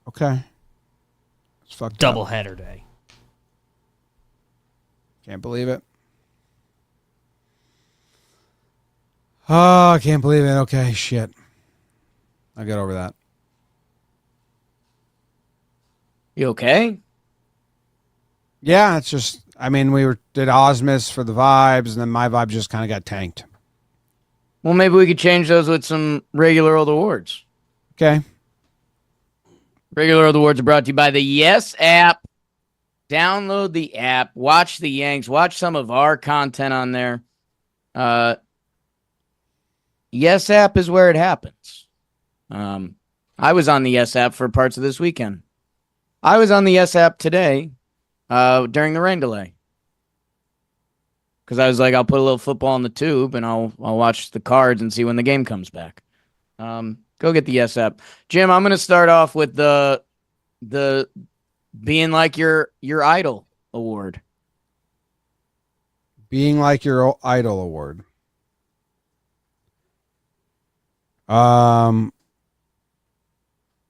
Okay. It's fucked up. Doubleheader day. Can't believe it. Oh, I can't believe it. Okay, shit. I'll get over that. You okay? Yeah, it's just, we did Osmus for the vibes, and then my vibe just kind of got tanked. Well, maybe we could change those with some regular old awards. Okay. Regular old awards are brought to you by the Yes app. Download the app. Watch the Yanks. Watch some of our content on there. Yes app is where it happens. I was on the Yes app for parts of this weekend. I was on the Yes app today during the rain delay. Because I was like, I'll put a little football in the tube and I'll watch the Cards and see when the game comes back. Go get the Yes app. Jim, I'm going to start off with the being like your idol award. Being like your idol award.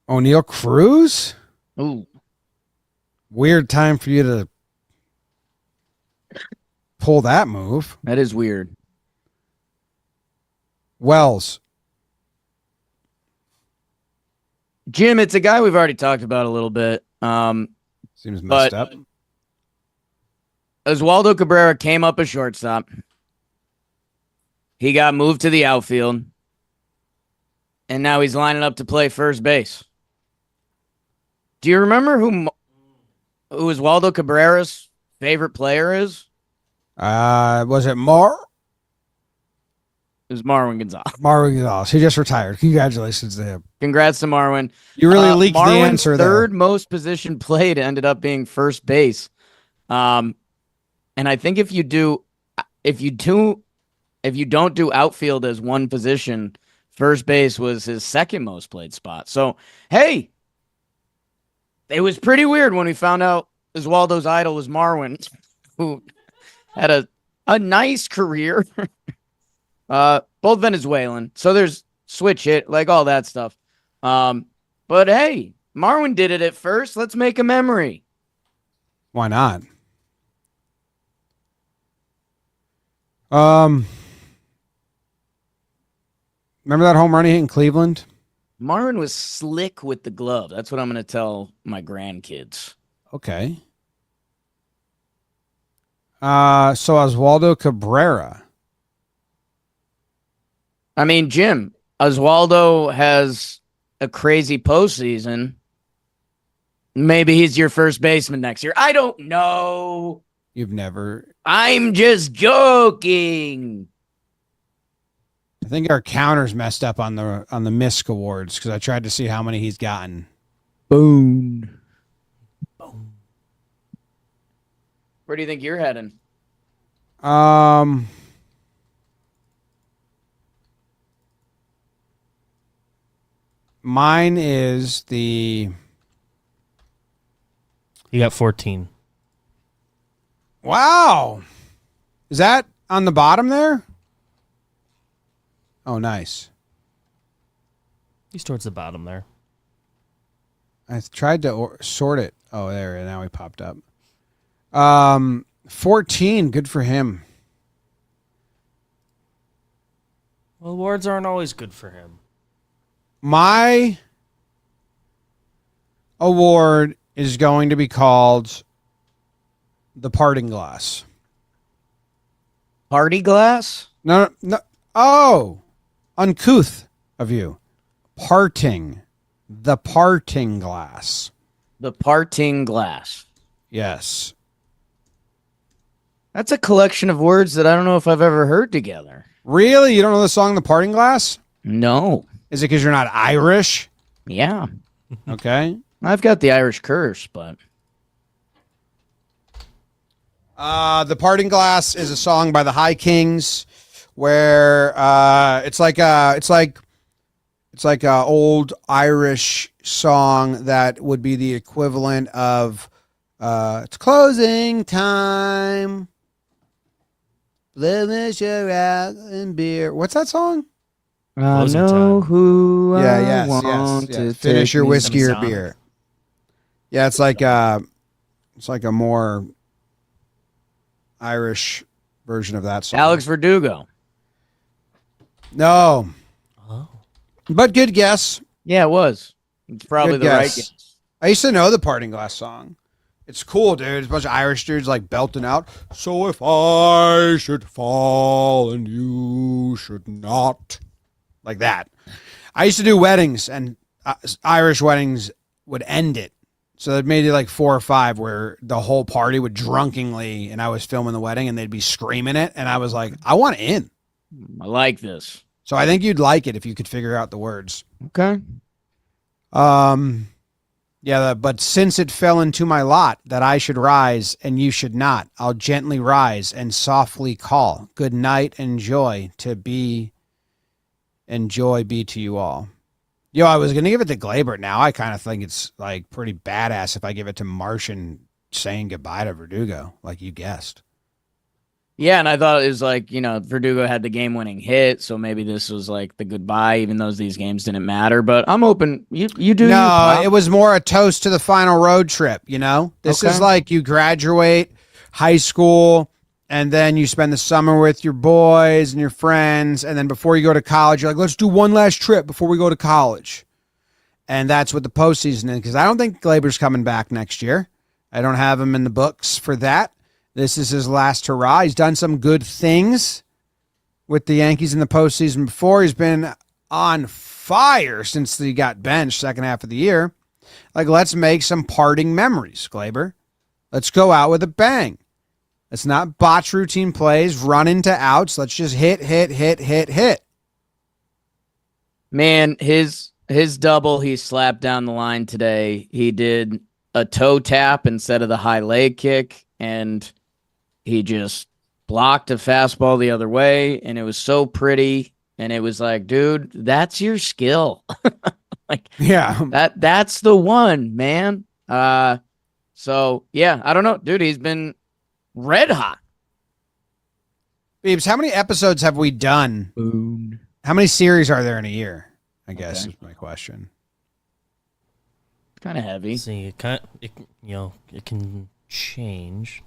O'Neal Cruz? Ooh. Weird time for you to pull that move. That is weird. Wells. Jim, it's a guy we've already talked about a little bit. Seems messed but up. Oswaldo Cabrera came up a shortstop. He got moved to the outfield. And now he's lining up to play first base. Do you remember who Oswaldo Cabrera's favorite player is? Was it It was Marwin Gonzalez. Marwin Gonzalez? He just retired. Congratulations to him. Congrats to Marwin. You really leaked the Marwin's answer third there. most position played ended up being first base. And I think if you don't do outfield as one position, first base was his second most played spot. So, hey, it was pretty weird when we found out Oswaldo's idol was Marwin, who had a nice career. Both Venezuelan. So there's switch hit, like all that stuff. But hey, Marwin did it at first. Let's make a memory. Why not? Remember that home run he hit in Cleveland? Marwin was slick with the glove. That's what I'm going to tell my grandkids. Okay. So Oswaldo Cabrera. I mean, Jim, Oswaldo has a crazy postseason. Maybe he's your first baseman next year. I don't know. You've never. I'm just joking. I think our counter's messed up on the MISC awards because I tried to see how many he's gotten. Boom. Where do you think you're heading? Mine is the. You got 14. Wow. Is that on the bottom there? Oh, nice. He's towards the bottom there. I tried to sort it. Oh, there. Now he popped up. 14. Good for him. Well, awards aren't always good for him. My award is going to be called the Parting Glass. Party glass? No. Oh, uncouth of you. Parting. The Parting Glass. The parting glass. Yes. That's a collection of words that I don't know if I've ever heard together. Really? You don't know the song The Parting Glass? No. Is it because you're not Irish? Yeah. Okay. I've got the Irish curse, but The Parting Glass is a song by the High Kings where it's like a old Irish song that would be the equivalent of it's closing time. Blemish your out and beer. What's that song? I Closing know time. who Yeah, I yes, want yes. to Finish take your me whiskey or some beer. Yeah, it's like a more Irish version of that song. Alex Verdugo. No. Oh. But good guess. Yeah, it was. It's probably Good the right guess. guess. I used to know the Parting Glass song. It's cool, dude. It's a bunch of Irish dudes like belting out. So if I should fall and you should not. Like that. I used to do weddings, and Irish weddings would end it. So it made it like 4 or 5 where the whole party would drunkenly, and I was filming the wedding, and they'd be screaming it. And I was like, I want in. I like this. So I think you'd like it if you could figure out the words. Okay. Yeah, but since it fell into my lot that I should rise and you should not, I'll gently rise and softly call. Good night and joy be to you all. Yo, I was going to give it to Gleyber. Now I kind of think it's like pretty badass if I give it to Martian saying goodbye to Verdugo, like you guessed. Yeah, and I thought it was like, Verdugo had the game-winning hit, so maybe this was like the goodbye, even though these games didn't matter. But I'm open. You do. No, it was more a toast to the final road trip. This is like you graduate high school, and then you spend the summer with your boys and your friends, and then before you go to college, you're like, let's do one last trip before we go to college. And that's what the postseason is, because I don't think Gleyber's coming back next year. I don't have him in the books for that. This is his last hurrah. He's done some good things with the Yankees in the postseason before. He's been on fire since he got benched second half of the year. Like, let's make some parting memories, Gleyber. Let's go out with a bang. Let's not botch routine plays, run into outs. Let's just hit. Man, his double he slapped down the line today. He did a toe tap instead of the high leg kick, and he just blocked a fastball the other way, and it was so pretty. And it was like, dude, that's your skill. That's the one, man. So yeah, I don't know, dude. He's been red hot. Beebs, how many episodes have we done? Boom. How many series are there in a year? I guess is my question. Kind of heavy. See, it can change.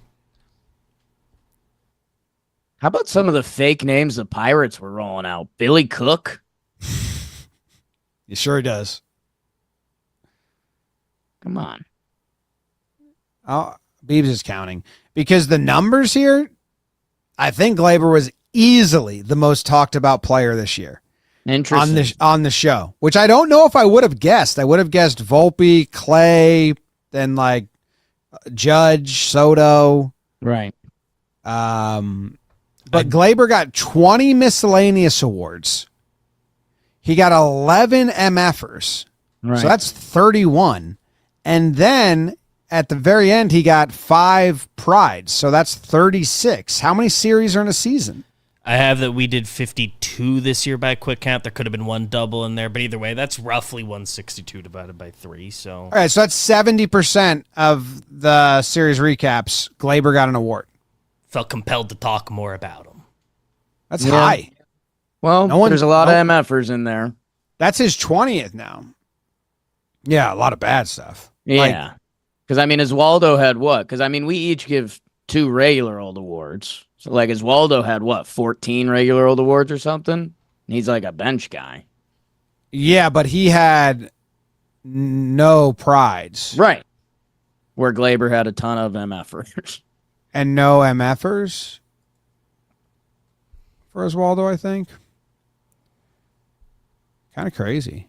How about some of the fake names the Pirates were rolling out? Billy Cook? It sure does. Come on. Oh, Beebs is counting. Because the numbers here, I think Gleyber was easily the most talked about player this year. Interesting. On the show, which I don't know if I would have guessed. I would have guessed Volpe, Clay, then like Judge, Soto. Right. But Gleyber got 20 miscellaneous awards. He got 11 MFers. Right. So that's 31. And then at the very end, he got 5 prides. So that's 36. How many series are in a season? I have that we did 52 this year by quick count. There could have been one double in there, but either way, that's roughly 162 divided by 3. So, all right, so that's 70% of the series recaps. Gleyber got an award. Felt compelled to talk more about him. That's high. Well, there's a lot of MFers in there. That's his 20th now. Yeah, a lot of bad stuff. Yeah. Because, Oswaldo had what? Because, we each give 2 regular old awards. So, Oswaldo had what, 14 regular old awards or something? He's like a bench guy. Yeah, but he had no prides. Right. Where Gleyber had a ton of MFers. And no MFers for Oswaldo, I think. Kind of crazy.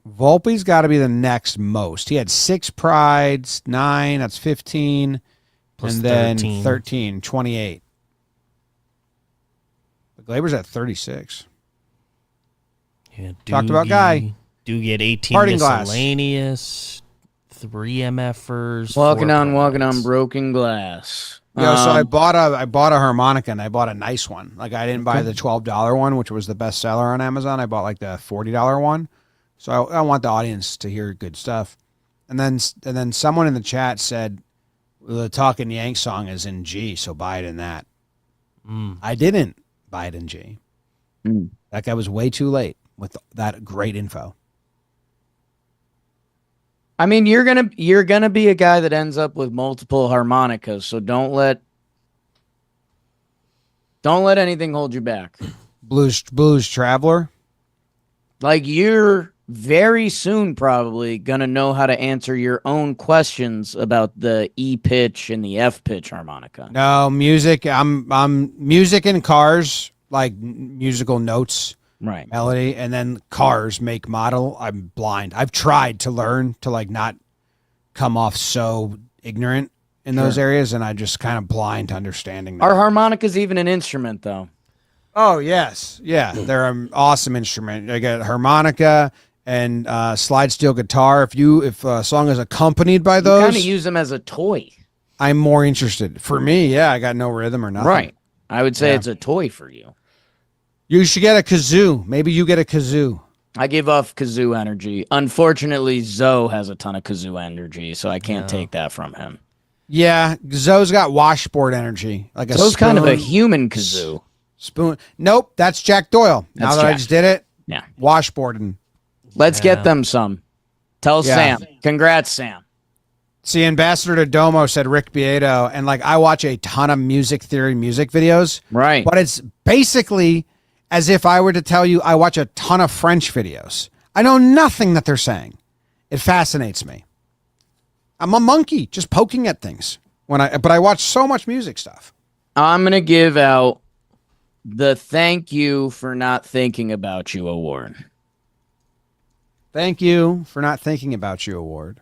Volpe's got to be the next most. He had 6 prides, 9, that's 15. Plus and then 13. 28. But Gleyber's at 36. Yeah, Talked about Guy. Doogie had 18 Parting miscellaneous, 3 MFers. Walking on broken glass. Yeah, so I bought a harmonica, and I bought a nice one. Like, I didn't buy the $12 one, which was the best seller on Amazon. I bought like the $40 one. So I want the audience to hear good stuff. And then someone in the chat said the Talkin Yanks song is in G, so buy it in that. I didn't buy it in G. That guy was way too late with that great info. You're gonna be a guy that ends up with multiple harmonicas, so don't let anything hold you back. Blues Traveler. Like, you're very soon probably gonna know how to answer your own questions about the E pitch and the F pitch harmonica. No, music. I'm music in cars, like musical notes. Right. Melody, and then cars, make, model. I'm blind. I've tried to learn to like not come off so ignorant in those areas, and I'm just kind of blind to understanding that. Are harmonicas even an instrument, though? Oh, yes. Yeah, they're an awesome instrument. I got harmonica and slide steel guitar. If a song is accompanied by those, You kind of use them as a toy. I'm more interested. For me, yeah, I got no rhythm or nothing. Right. I would say it's a toy for you. You should get a kazoo. Maybe you get a kazoo. I give off kazoo energy. Unfortunately, Zoe has a ton of kazoo energy, so I can't take that from him. Yeah, Zoe's got washboard energy. Like a Zoe's kind of a spoon- human kazoo. spoon. Nope, that's Jack Doyle. Now That's that I Jack. just did it, Yeah. washboarding. Let's Yeah. get them some. Tell Yeah. Sam. Congrats, Sam. See, Ambassador to Domo said Rick Beato, and like I watch a ton of music theory music videos, Right. but it's basically as if I were to tell you I watch a ton of French videos. I know nothing that they're saying. It fascinates me. I'm a monkey just poking at things but I watch so much music stuff. I'm going to give out the thank you for not thinking about you award. Thank you for not thinking about you award.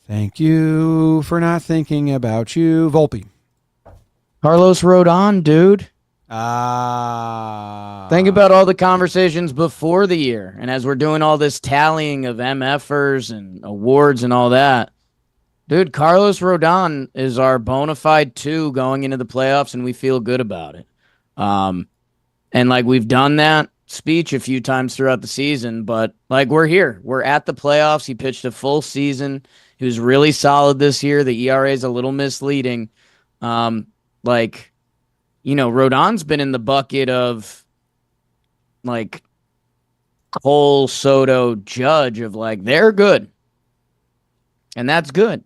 Thank you for not thinking about you, Volpe. Carlos Rodon, dude. Think about all the conversations before the year. And as we're doing all this tallying of MFers and awards and all that, dude, Carlos Rodon is our bona fide 2 going into the playoffs, and we feel good about it. And like we've done that speech a few times throughout the season, but like we're here. We're at the playoffs. He pitched a full season. He was really solid this year. The ERA is a little misleading. Like, you know, Rodon's been in the bucket of like Cole, Soto, Judge of like, they're good. And that's good.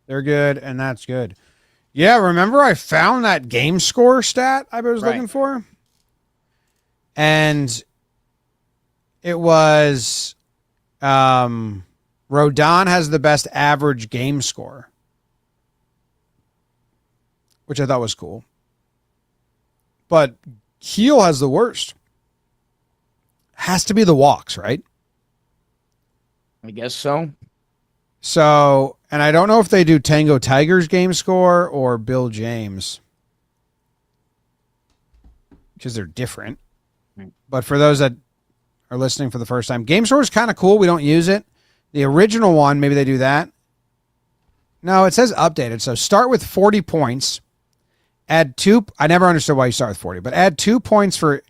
They're good, and that's good. Yeah, remember I found that game score stat I was Right. looking for? And it was Rodon has the best average game score, which I thought was cool. But Heel has the worst. Has to be the walks, right? I guess so. So, and I don't know if they do Tango Tigers game score or Bill James because they're different. But for those that are listening for the first time, game score is kind of cool. We don't use it. The original one, maybe they do that. No, it says updated. So start with 40 points. Add 2. I never understood why you start with 40, but add 2 points for. Do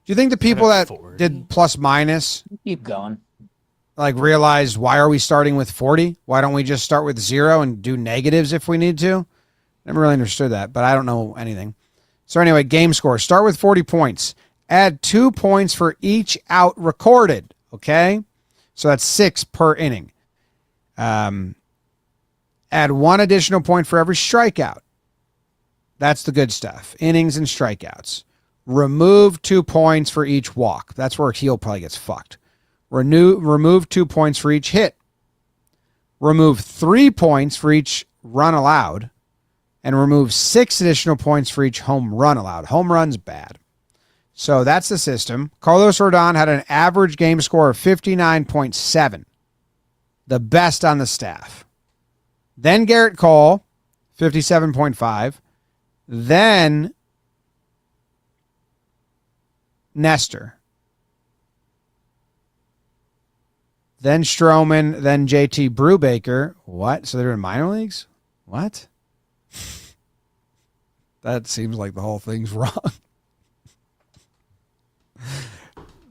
you think the people that 40. did plus minus Keep going. like realized why are we starting with 40? Why don't we just start with 0 and do negatives if we need to? Never really understood that, but I don't know anything. So anyway, game score. Start with 40 points. Add 2 points for each out recorded. Okay? So that's 6 per inning. Add 1 additional point for every strikeout. That's the good stuff. Innings and strikeouts. Remove 2 points for each walk. That's where Heel probably gets fucked. Remove 2 points for each hit. Remove 3 points for each run allowed. And remove 6 additional points for each home run allowed. Home run's bad. So that's the system. Carlos Rodon had an average game score of 59.7. The best on the staff. Then Garrett Cole, 57.5. Then Nestor. Then Stroman. Then JT Brubaker. What? So they're in minor leagues? What? That seems like the whole thing's wrong.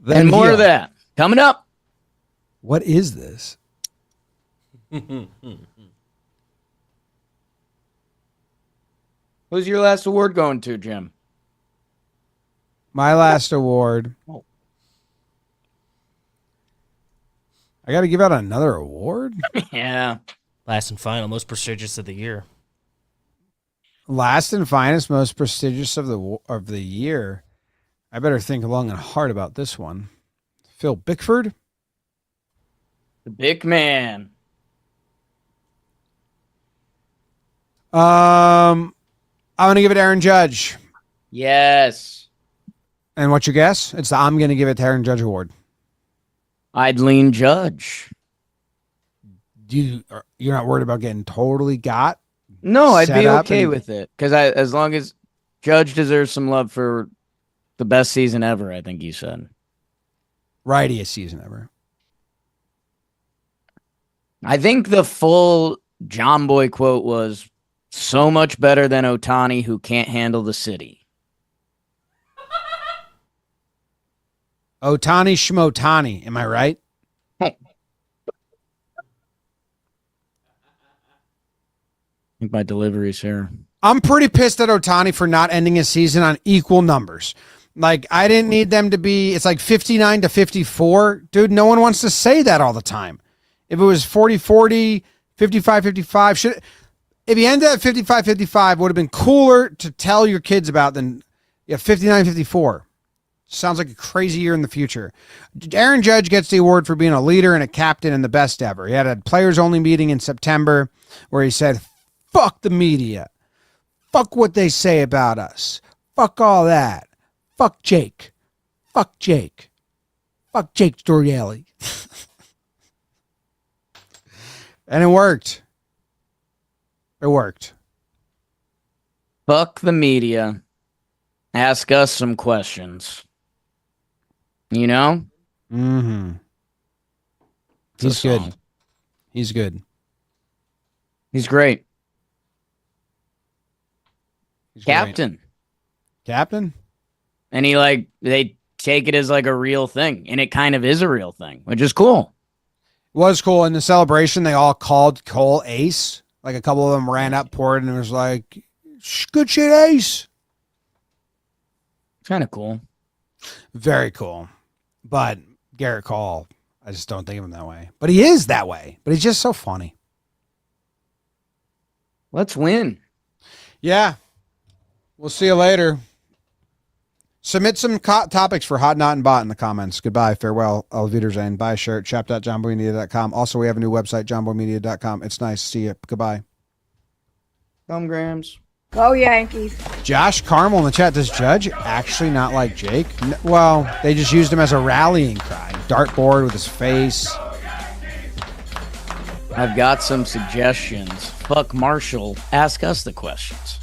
Then And more Heel. of that coming up. What is this? Who's your last award going to, Jim? My last award. Oh. I got to give out another award? Yeah. Last and final, most prestigious of the year. Last and finest, most prestigious of the year. I better think long and hard about this one. Phil Bickford? The big man. I'm going to give it Aaron Judge. Yes. And what's your guess? It's the I'm going to give it to Aaron Judge award. I'd lean Judge. You're not worried about getting totally got? No, I'd Set be up okay and- with it. Because as long as Judge deserves some love for the best season ever, I think you said. Rightiest season ever. I think the full John Boy quote was so much better than Ohtani, who can't handle the city. Ohtani Schmotani. Am I right? think my delivery's here. I'm pretty pissed at Ohtani for not ending his season on equal numbers. Like, I didn't need them to be, it's like 59 to 54. Dude, no one wants to say that all the time. If it was 40-40, 55-55, if you ended at 55-55, would have been cooler to tell your kids about than 59-54. Sounds like a crazy year in the future. Aaron Judge gets the award for being a leader and a captain and the best ever. He had a players-only meeting in September where he said, fuck the media. Fuck what they say about us. Fuck all that. Fuck Jake. Fuck Jake. Fuck Jake Storielli. And it worked. It worked. Fuck the media. Ask us some questions. You know? Mm-hmm. He's good. He's good. He's great. He's Captain. great. Captain? And they take it as like a real thing. And it kind of is a real thing, which is cool. Was cool. In the celebration, they all called Cole Ace. Like a couple of them ran up, poured, and it was like, good shit, Ace. Kind of cool. Very cool. But Garrett Cole, I just don't think of him that way. But he is that way. But he's just so funny. Let's win. Yeah. We'll see you later. Submit some topics for Hot Not and Bot in the comments. Goodbye, farewell, auf Wiedersehen, buy a shirt, shop.johnboymedia.com. Also, we have a new website, johnboymedia.com. It's nice. See you. Goodbye. Grams. Go Yankees. Josh Carmel in the chat. Does Judge actually not like Jake? Well, they just used him as a rallying cry. Dartboard with his face. I've got some suggestions. Fuck Marshall. Ask us the questions.